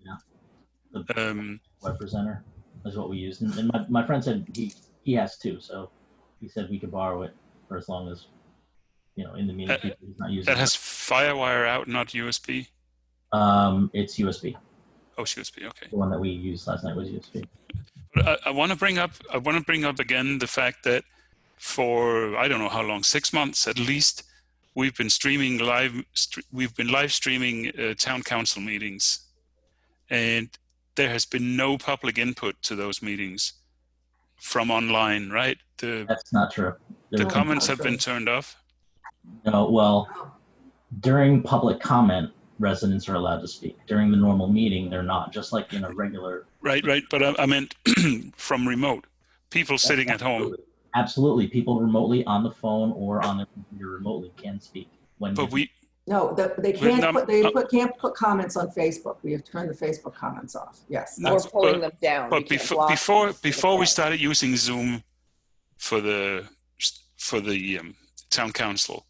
The web presenter is what we used, and my friend said he has 2, so he said we could borrow it for as long as in the meeting he's not using That has FireWire out, not USB. it's USB. Oh, it's USB. Okay. The one that we used last night was USB. But I want to bring up again the fact that for I don't know how long, 6 months at least, we've been streaming we've been live streaming town council meetings, and there has been no public input to those meetings from online, right? That's not true. The No, comments not have been true. turned off. No, well, during public comment, residents are allowed to speak. During the normal meeting, they're not, just like in a regular. Right. But I meant from remote, people sitting at home. Absolutely. People remotely on the phone or on their computer remotely can speak. But No, they can't put comments on Facebook. We have turned the Facebook comments off. Yes. Or that's- pulling them down. But You can't before block them. we started using Zoom for the town council,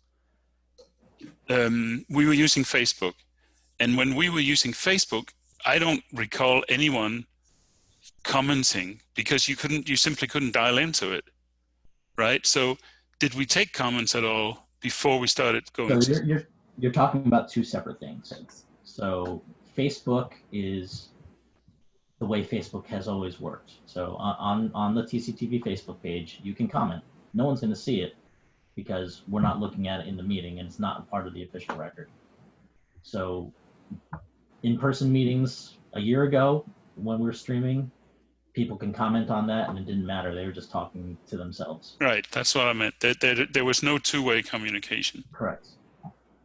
we were using Facebook, and when we were using Facebook, I don't recall anyone commenting because you simply couldn't dial into it, right? So, did we take comments at all before we started going? So you're talking about 2 separate things. So Facebook is the way Facebook has always worked. So on the TCTV Facebook page, you can comment. No one's going to see it because we're not looking at it in the meeting and it's not part of the official record. So in-person meetings a year ago when we were streaming, people can comment on that and it didn't matter. They were just talking to themselves. Right, that's what I meant. There was no two-way communication. Correct.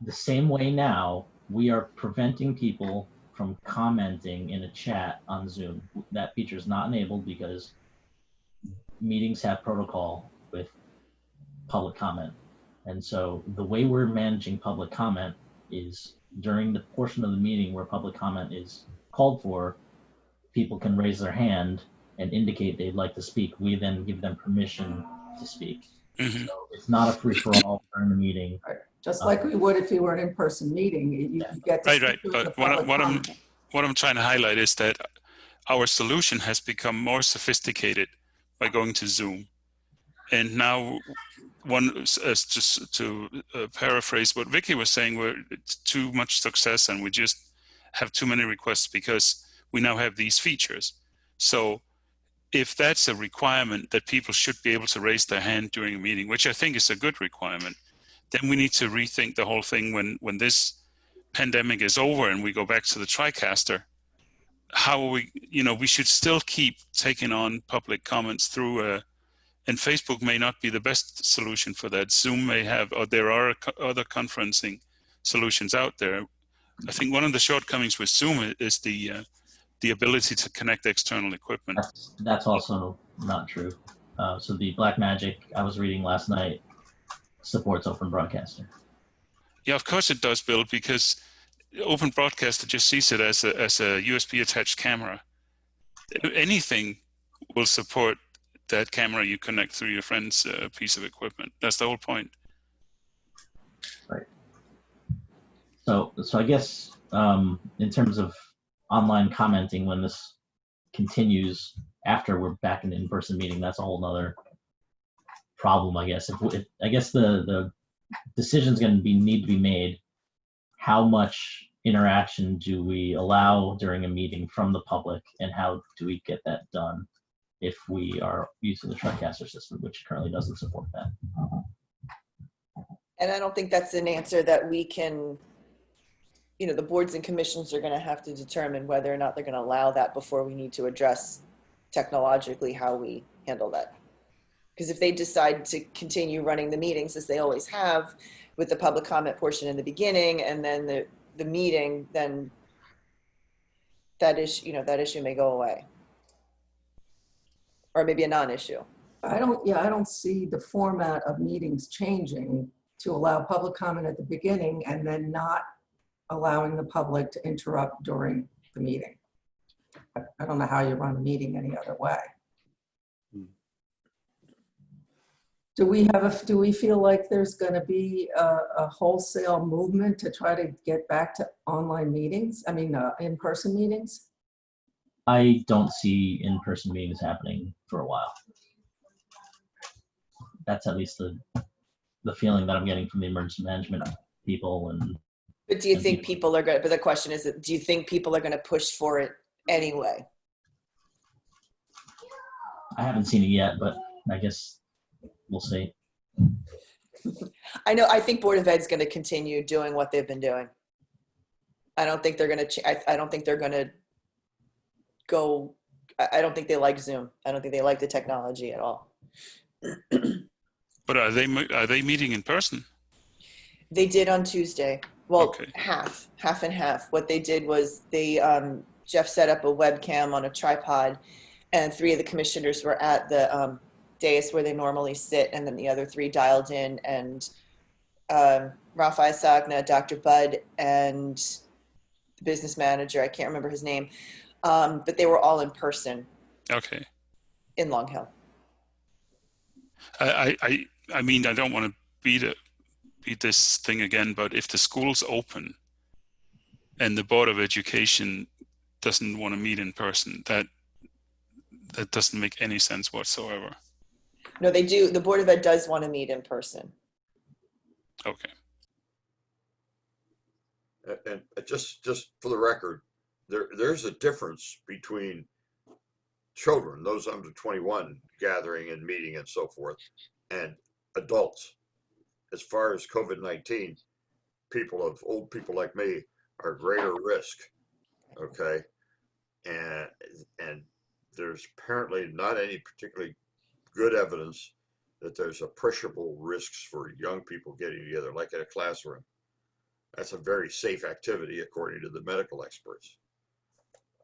The same way now, we are preventing people from commenting in a chat on Zoom. That feature is not enabled because meetings have protocol with public comment. And so the way we're managing public comment is during the portion of the meeting where public comment is called for, people can raise their hand and indicate they'd like to speak. We then give them permission to speak. Mhm. So it's not a free-for-all during the meeting. Just like we would if you were an in-person meeting, you get to Right, speak to the But public what comment. I'm trying to highlight is that our solution has become more sophisticated by going to Zoom. And now, just to paraphrase what Vicky was saying, it's too much success and we just have too many requests because we now have these features. So if that's a requirement that people should be able to raise their hand during a meeting, which I think is a good requirement, then we need to rethink the whole thing when this pandemic is over and we go back to the TriCaster. How are we should still keep taking on public comments through and Facebook may not be the best solution for that. Zoom may have, or there are other conferencing solutions out there. I think one of the shortcomings with Zoom is the ability to connect external equipment. That's also not true. So the Blackmagic I was reading last night, supports Open Broadcaster. Yeah, of course it does, Bill, because Open Broadcaster just sees it as a USB attached camera. Anything will support that camera you connect through your friend's piece of equipment. That's the whole point. Right. So I guess in terms of online commenting, when this continues after we're back in the in-person meeting, that's a whole nother problem, I guess. If I guess the decision's going to need to be made. How much interaction do we allow during a meeting from the public, and how do we get that done if we are using the TriCaster system, which currently doesn't support that? And I don't think that's an answer that we can, you know, the boards and commissions are going to have to determine whether or not they're going to allow that before we need to address technologically how we handle that. Because if they decide to continue running the meetings as they always have, with the public comment portion in the beginning and then the meeting, then that issue may go away. Or maybe a non-issue. I don't see the format of meetings changing to allow public comment at the beginning and then not allowing the public to interrupt during the meeting. I don't know how you run a meeting any other way. Do we feel like there's going to be a wholesale movement to try to get back to online meetings? I mean, in-person meetings? I don't see in-person meetings happening for a while. That's at least the feeling that I'm getting from the emergency management people. But do you think people are going to, but the question is, do you think people are going to push for it anyway? I haven't seen it yet, but I guess we'll see. I think Board of Ed's going to continue doing what they've been doing. I don't think they're going to, I don't think they're going to go, I don't think they like Zoom. I don't think they like the technology at all. But are they meeting in person? They did on Tuesday. Well, Okay. half and half. What they did was Jeff set up a webcam on a tripod, and 3 of the commissioners were at the dais where they normally sit, and then the other 3 dialed in, and Ralph Isagna, Dr. Bud, and the business manager, I can't remember his name, but they were all in person Okay. in Long Hill. I mean, I don't want to beat this thing again, but if the school's open and the Board of Education doesn't want to meet in person, that doesn't make any sense whatsoever. No, they do. The Board of Ed does want to meet in person. Okay. And just for the record, there's a difference between children, those under 21 gathering and meeting and so forth, and adults. As far as COVID-19, old people like me are greater risk. Okay. And there's apparently not any particularly good evidence that there's appreciable risks for young people getting together, like in a classroom. That's a very safe activity, according to the medical experts.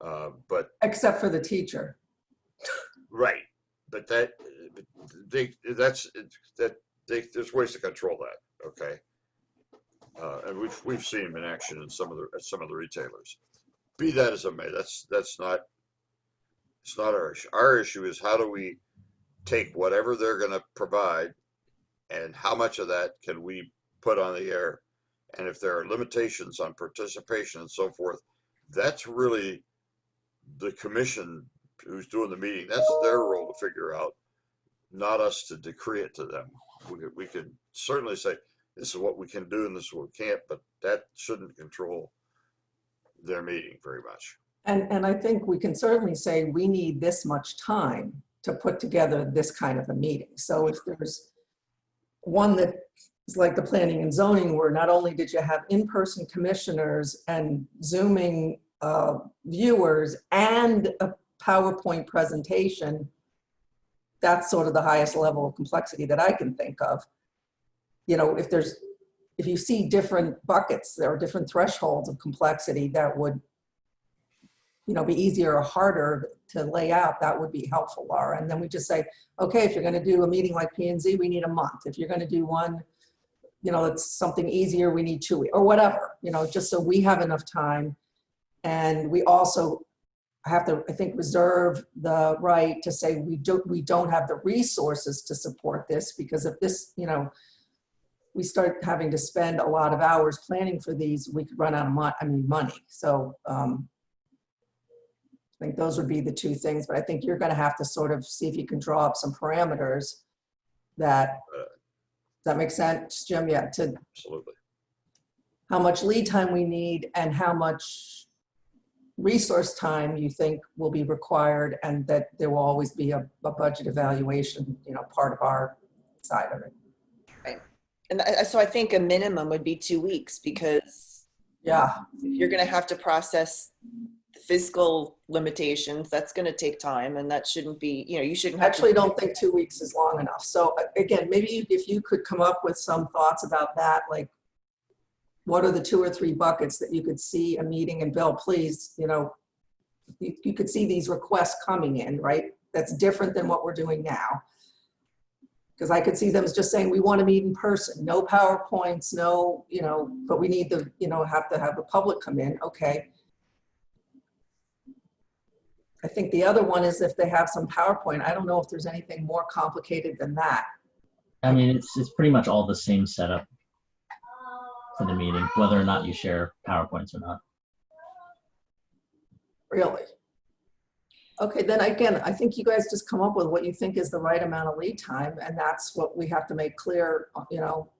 But Except for the teacher. right, but there's ways to control that. Okay, and we've seen them in action in some of the retailers. Be that as it may, it's not our issue. Our issue is how do we take whatever they're going to provide, and how much of that can we put on the air, and if there are limitations on participation and so forth, that's really the commission who's doing the meeting. That's their role to figure out, not us to decree it to them. We can certainly say, this is what we can do and this is what we can't, but that shouldn't control their meeting very much. And I think we can certainly say we need this much time to put together this kind of a meeting. So if there's one that is like the planning and zoning, where not only did you have in-person commissioners and Zooming viewers and a PowerPoint presentation, that's sort of the highest level of complexity that I can think of. You know, if you see different buckets, there are different thresholds of complexity that would, you know, be easier or harder to lay out, that would be helpful, Laura. And then we just say, okay, if you're going to do a meeting like P&Z, we need a month. If you're going to do one you know, it's something easier, we need 2 weeks, or whatever, you know, just so we have enough time. And we also have to, I think, reserve the right to say we don't have the resources to support this, because if this, you know, we start having to spend a lot of hours planning for these, we could run out of money. So I think those would be the 2 things, but I think you're gonna have to sort of see if you can draw up some parameters that, does that make sense, Jim? Yeah, to Absolutely. how much lead time we need and how much resource time you think will be required, and that there will always be a budget evaluation, you know, part of our side of it. And so I think a minimum would be 2 weeks, because Yeah, you're going to have to process the physical limitations. That's going to take time, and that shouldn't be, you know, you shouldn't I have actually to. don't think 2 weeks is long enough. So again, maybe if you could come up with some thoughts about that, like what are the 2 or 3 buckets that you could see a meeting, and Bill, please, you know, you could see these requests coming in, right? That's different than what we're doing now. Because I could see them as just saying, we want to meet in person, no PowerPoints, no, you know, but we need the, you know, have to have the public come in. Okay. I think the other one is if they have some PowerPoint. I don't know if there's anything more complicated than that. I mean, it's pretty much all the same setup for the meeting, whether or not you share PowerPoints or not. Really? Okay, then again, I think you guys just come up with what you think is the right amount of lead time, and that's what we have to make clear, you know,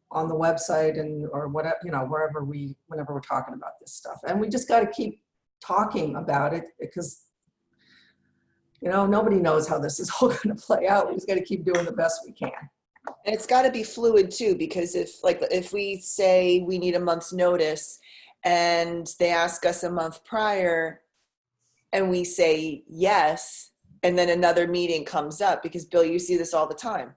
on the website and, or whatever, you know, whenever we're talking about this stuff. And we just got to keep talking about it, because, you know, nobody knows how this is all going to play out. We just got to keep doing the best we can. And it's got to be fluid too, because if we say we need a month's notice and they ask us a month prior and we say yes, and then another meeting comes up, because Bill, you see this all the time,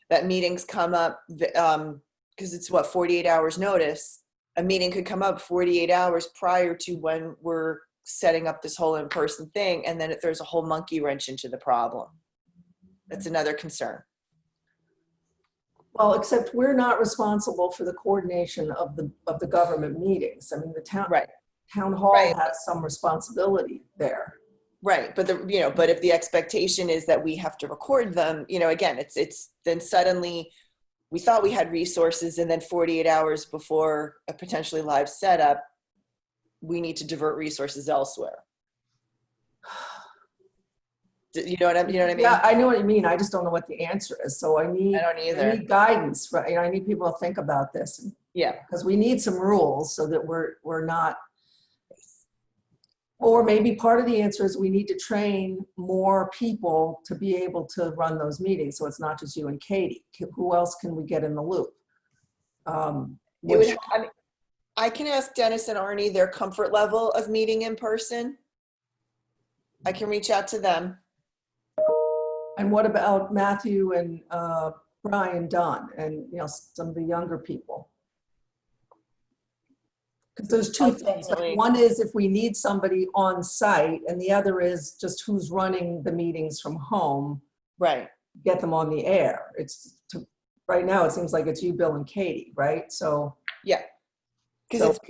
that meetings come up because it's 48 hours notice. A meeting could come up 48 hours prior to when we're setting up this whole in-person thing, and then there's a whole monkey wrench into the problem. That's another concern. Well, except we're not responsible for the coordination of the government meetings. I mean, the town hall Right. has some responsibility there. Right, but but if the expectation is that we have to record them, you know, again, it's then suddenly we thought we had resources, and then 48 hours before a potentially live setup, we need to divert resources elsewhere. You know what I mean? Yeah, I know what you mean. I just don't know what the answer is. So I I don't either. need guidance, right? You know, I need people to think about this, Yeah, because we need some rules so that we're not. Or maybe part of the answer is we need to train more people to be able to run those meetings. So it's not just you and Katie. Who else can we get in the loop? I can ask Dennis and Arnie their comfort level of meeting in person. I can reach out to them. And what about Matthew and Brian Dunn and, you know, some of the younger people? Because there's 2 things. Definitely. One is if we need somebody on site, and the other is just who's running the meetings from home, Right. get them on the air. Right now, it seems like it's you, Bill, and Katie, right? So Yeah. Because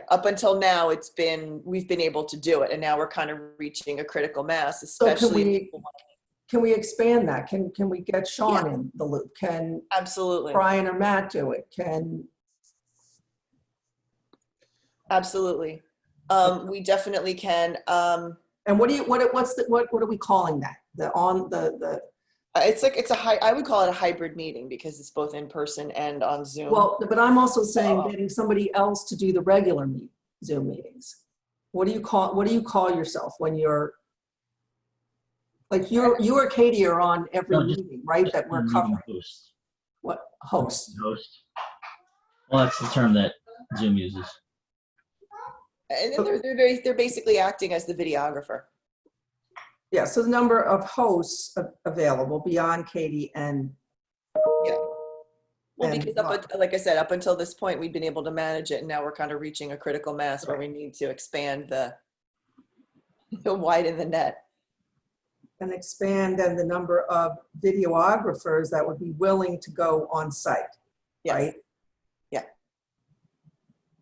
up until now, we've been able to do it, and now we're kind of reaching a critical mass, so especially. can we expand that? Can we get Sean in the loop? Can Absolutely. Brian or Matt do it? Absolutely. We definitely can. And what are we calling that? I would call it a hybrid meeting, because it's both in person and on Zoom. Well, but I'm also saying getting somebody else to do the regular Zoom meetings. What do you call yourself when you're, like, you or Katie are on every meeting, right? That we're covering. Host. What, host? Host. Well, that's the term that Zoom uses. And then they're basically acting as the videographer. Yeah, so the number of hosts available beyond Katie and. Yeah. Well, and because like I said, up until this point, we've been able to manage it, and now we're kind of reaching a critical mass where we need to expand widen the net. And expand then the number of videographers that would be willing to go on site. Yes. right? Yeah.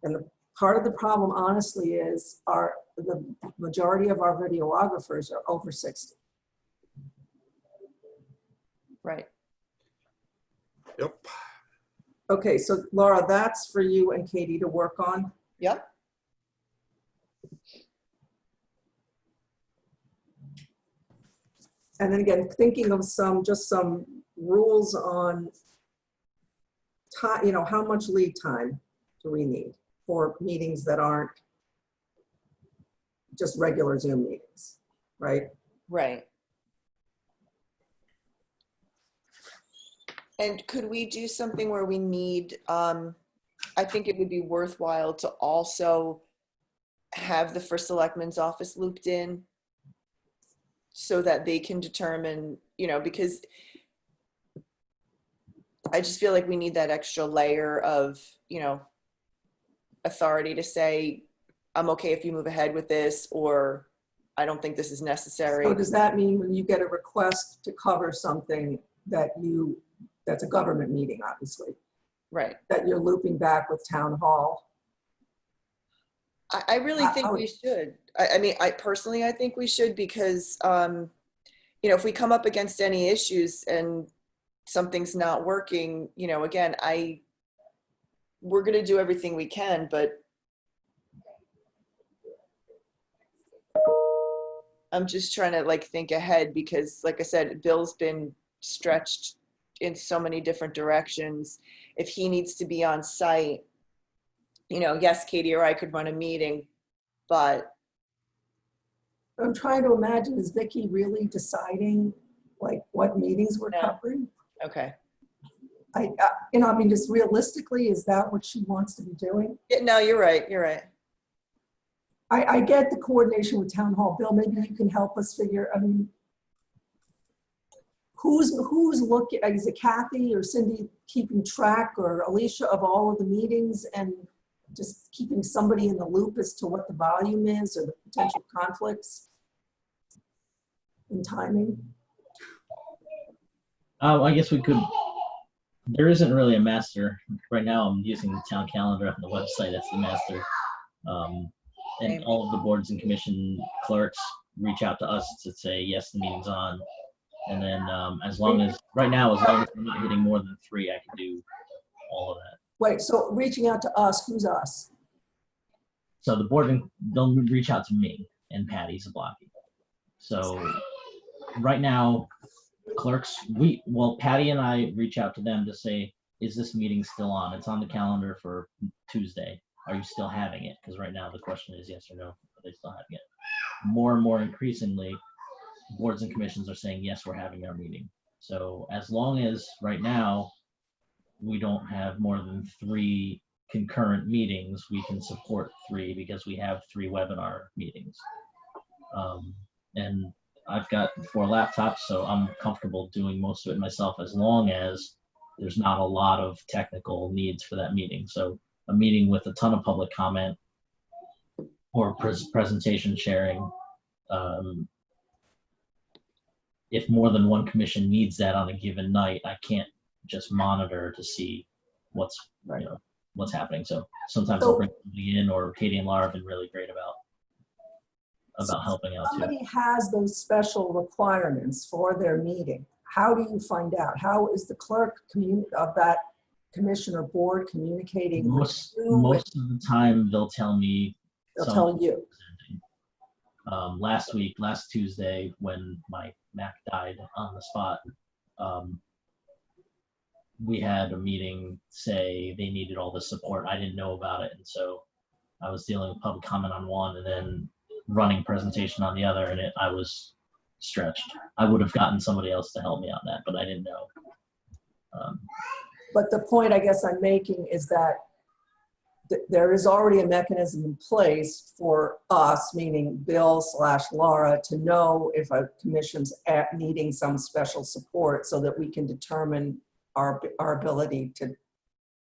And part of the problem, honestly, is the majority of our videographers are over 60. Right. Yep. Okay, so Laura, that's for you and Katie to work on. Yep. And then again, thinking of just some rules on time, you know, how much lead time do we need for meetings that aren't just regular Zoom meetings, right? Right. And could we do something where we need, I think it would be worthwhile to also have the First Selectman's office looped in so that they can determine, you know, because I just feel like we need that extra layer of, you know, authority to say, I'm okay if you move ahead with this, or I don't think this is necessary. So does that mean when you get a request to cover something that's a government meeting, obviously, Right. that you're looping back with town hall? I really think we should. I mean, I personally, I think we should because, you know, if we come up against any issues and something's not working, you know, again, we're going to do everything we can, but I'm just trying to like think ahead because like I said, Bill's been stretched in so many different directions. If he needs to be on site, you know, yes, Katie or I could run a meeting, but I'm trying to imagine, is Vicky really deciding like what meetings we're No. covering? okay. You know, I mean, just realistically, is that what she wants to be doing? Yeah, no, you're right. You're right. I get the coordination with town hall. Bill, maybe you can help us figure, I mean, who's looking, is it Kathy or Cindy keeping track, or Alicia, of all of the meetings and just keeping somebody in the loop as to what the volume is or the potential conflicts in timing? I guess we could, there isn't really a master. Right now I'm using the town calendar on the website as the master. And all of the boards and commission clerks reach out to us to say, yes, the meeting's on. And then as long as I'm not hitting more than 3, I can do all of that. Wait, so reaching out to us, who's us? So the board, they'll reach out to me and Patty Zablocki. So right now, clerks, Patty and I reach out to them to say, is this meeting still on? It's on the calendar for Tuesday. Are you still having it? Because right now the question is yes or no. Are they still having it? More and more increasingly, boards and commissions are saying, yes, we're having our meeting. So as long as right now we don't have more than 3 concurrent meetings, we can support 3 because we have 3 webinar meetings. And I've got 4 laptops, so I'm comfortable doing most of it myself as long as there's not a lot of technical needs for that meeting. So a meeting with a ton of public comment or presentation sharing, if more than one commission needs that on a given night, I can't just monitor to see what's happening. So sometimes I'll bring somebody in, or Katie and Laura have been really great about helping out too. Somebody has those special requirements for their meeting. How do you find out? How is the clerk of that commission or board communicating? Most of the time they'll tell me. They'll tell you. Last Tuesday, when my Mac died on the spot, we had a meeting say they needed all the support. I didn't know about it, and so I was dealing with public comment on one and then running presentation on the other, and I was stretched. I would have gotten somebody else to help me on that, but I didn't know. But the point I guess I'm making is that there is already a mechanism in place for us, meaning Bill/Laura, to know if a commission's needing some special support so that we can determine our ability to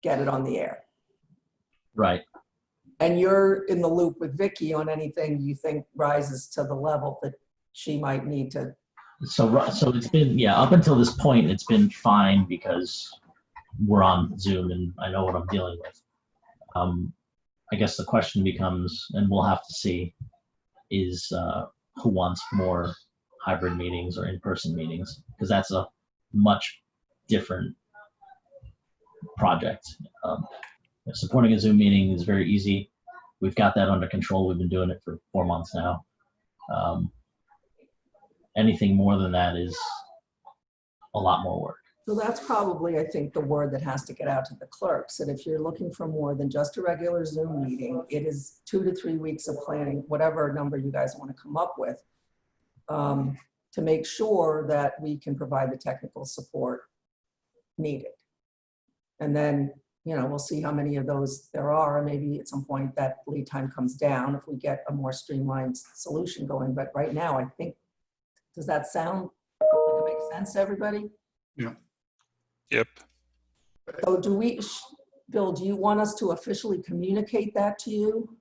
get it on the air. Right. And you're in the loop with Vicky on anything you think rises to the level that she might need to. So it's been, up until this point, it's been fine because we're on Zoom and I know what I'm dealing with. I guess the question becomes, and we'll have to see, is who wants more hybrid meetings or in-person meetings? Because that's a much different project. Supporting a Zoom meeting is very easy. We've got that under control. We've been doing it for 4 months now. Anything more than that is a lot more work. So that's probably, I think, the word that has to get out to the clerks. And if you're looking for more than just a regular Zoom meeting, it is 2 to 3 weeks of planning, whatever number you guys want to come up with, to make sure that we can provide the technical support needed. And then, you know, we'll see how many of those there are. Maybe at some point that lead time comes down if we get a more streamlined solution going. But right now, I think, does that sound like it makes sense to everybody? Yep. So do we, Bill, do you want us to officially communicate that to you?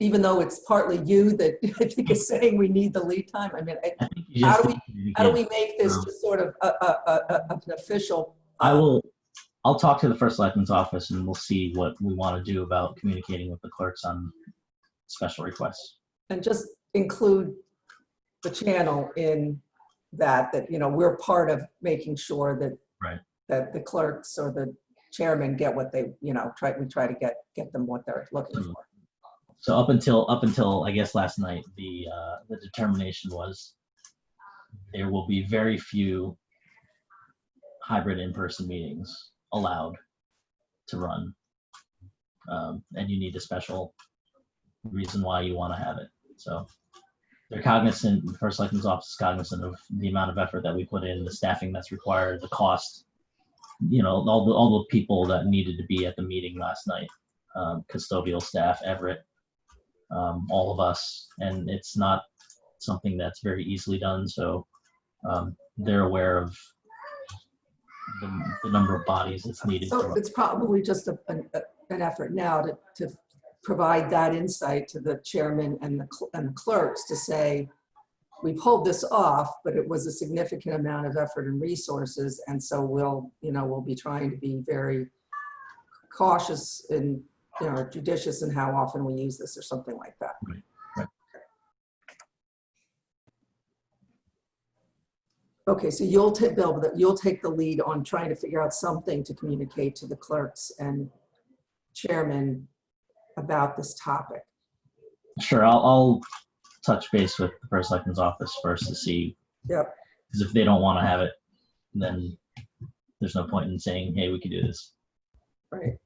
Even though it's partly you that I think is saying we need the lead time? I mean, I think you how just do need to how do communicate. we make this just sort of an official? I'll talk to the first selectman's office and we'll see what we want to do about communicating with the clerks on special requests. And just include the channel in that, you know, we're part of making sure that Right. that the clerks or the chairman get what they, you know, we try to get them what they're looking for. So up until I guess last night, the determination was there will be very few hybrid in-person meetings allowed to run, and you need a special reason why you want to have it. So they're cognizant, the first selectman's office is cognizant of the amount of effort that we put in, the staffing that's required, the cost, you know, all the people that needed to be at the meeting last night, custodial staff, Everett, all of us, and it's not something that's very easily done. So they're aware of the number of bodies that's needed. So it's probably just an effort now to provide that insight to the chairman and the clerks to say, we pulled this off, but it was a significant amount of effort and resources. And so we'll be trying to be very cautious and, you know, judicious in how often we use this or something like that. Right, right. Okay, so you'll take, Bill, you'll take the lead on trying to figure out something to communicate to the clerks and chairman about this topic. Sure, I'll touch base with the first selectman's office first to see. Yep. Because if they don't want to have it, then there's no point in saying, hey, we could do this. Right.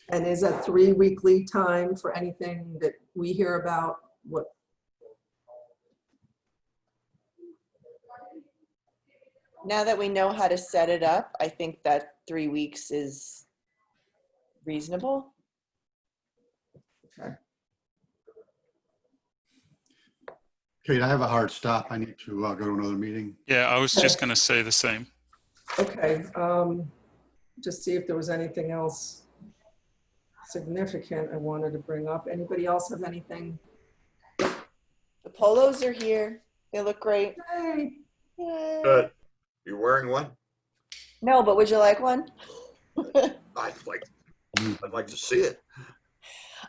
And is a 3-week lead time for anything that we hear about? What? Now that we know how to set it up, I think that 3 weeks is reasonable. Okay. Kate, I have a hard stop. I need to go to another meeting. Yeah, I was just going to say the same. Okay. Just see if there was anything else significant I wanted to bring up. Anybody else have anything? The polos are here. They look great. Hey, Yay. Good. You wearing one? No, but would you like one? I'd like to see it.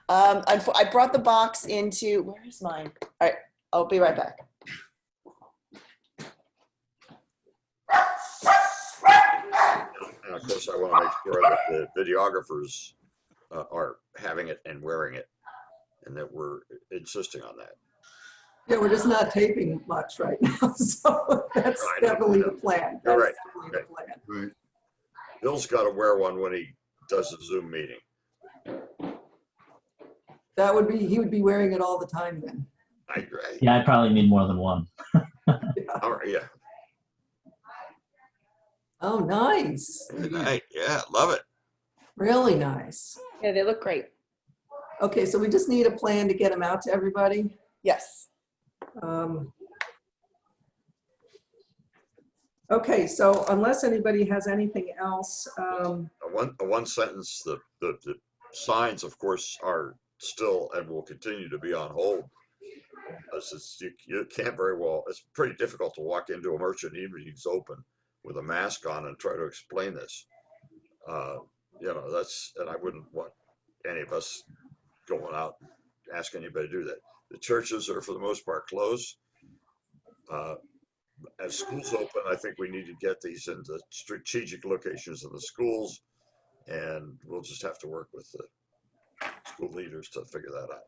I brought the box into, where is mine? All right, I'll be right back. And of course, I want to make sure that the videographers are having it and wearing it, and that we're insisting on that. yeah, we're just not taping much right now, so that's Right, I know, definitely I know. the plan. You're That's right. definitely the plan. Right. Bill's got to wear one when he does the Zoom meeting. That would be, he would be wearing it all the time then. I agree. Yeah, I probably need more than one. All right, yeah. Oh, nice. Good night. Yeah, love it. Really nice. Yeah, they look great. Okay, so we just need a plan to get them out to everybody. Yes. Okay, so unless anybody has anything else, A one sentence, the signs, of course, are still and will continue to be on hold. You can't very well, it's pretty difficult to walk into a merchant even if it's open with a mask on and try to explain this. You know, and I wouldn't want any of us going out and asking anybody to do that. The churches are, for the most part, closed. As schools open, I think we need to get these into strategic locations in the schools, and we'll just have to work with the school leaders to figure that out.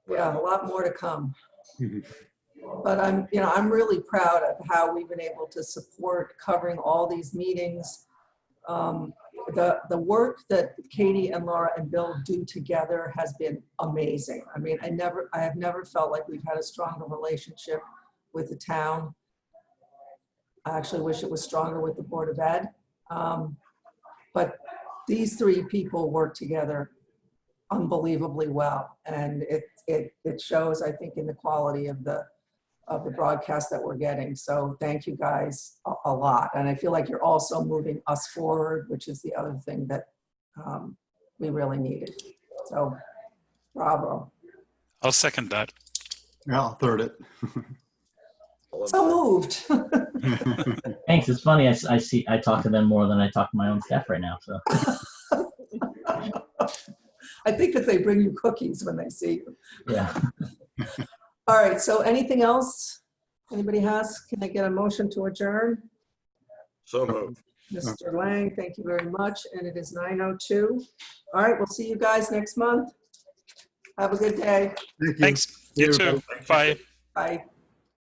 Yeah, a lot more to come. Mhm. But I'm really proud of how we've been able to support covering all these meetings. The work that Katie and Laura and Bill do together has been amazing. I mean, I have never felt like we've had a stronger relationship with the town. I actually wish it was stronger with the Board of Ed. But these three people work together unbelievably well. And it shows, I think, in the quality of the broadcast that we're getting. So thank you guys a lot. And I feel like you're also moving us forward, which is the other thing that we really needed. So bravo. I'll second that. Yeah, I'll third it. So moved. Thanks. It's funny. I talk to them more than I talk to my own staff right now. So I think that they bring you cookies when they see you. yeah. All right, so anything else anybody has? Can I get a motion to adjourn? So moved. Mr. Lang, thank you very much. And it is 9:02. All right, we'll see you guys next month. Have a good day. Thank you. Thanks. You everybody. too. Bye. Bye.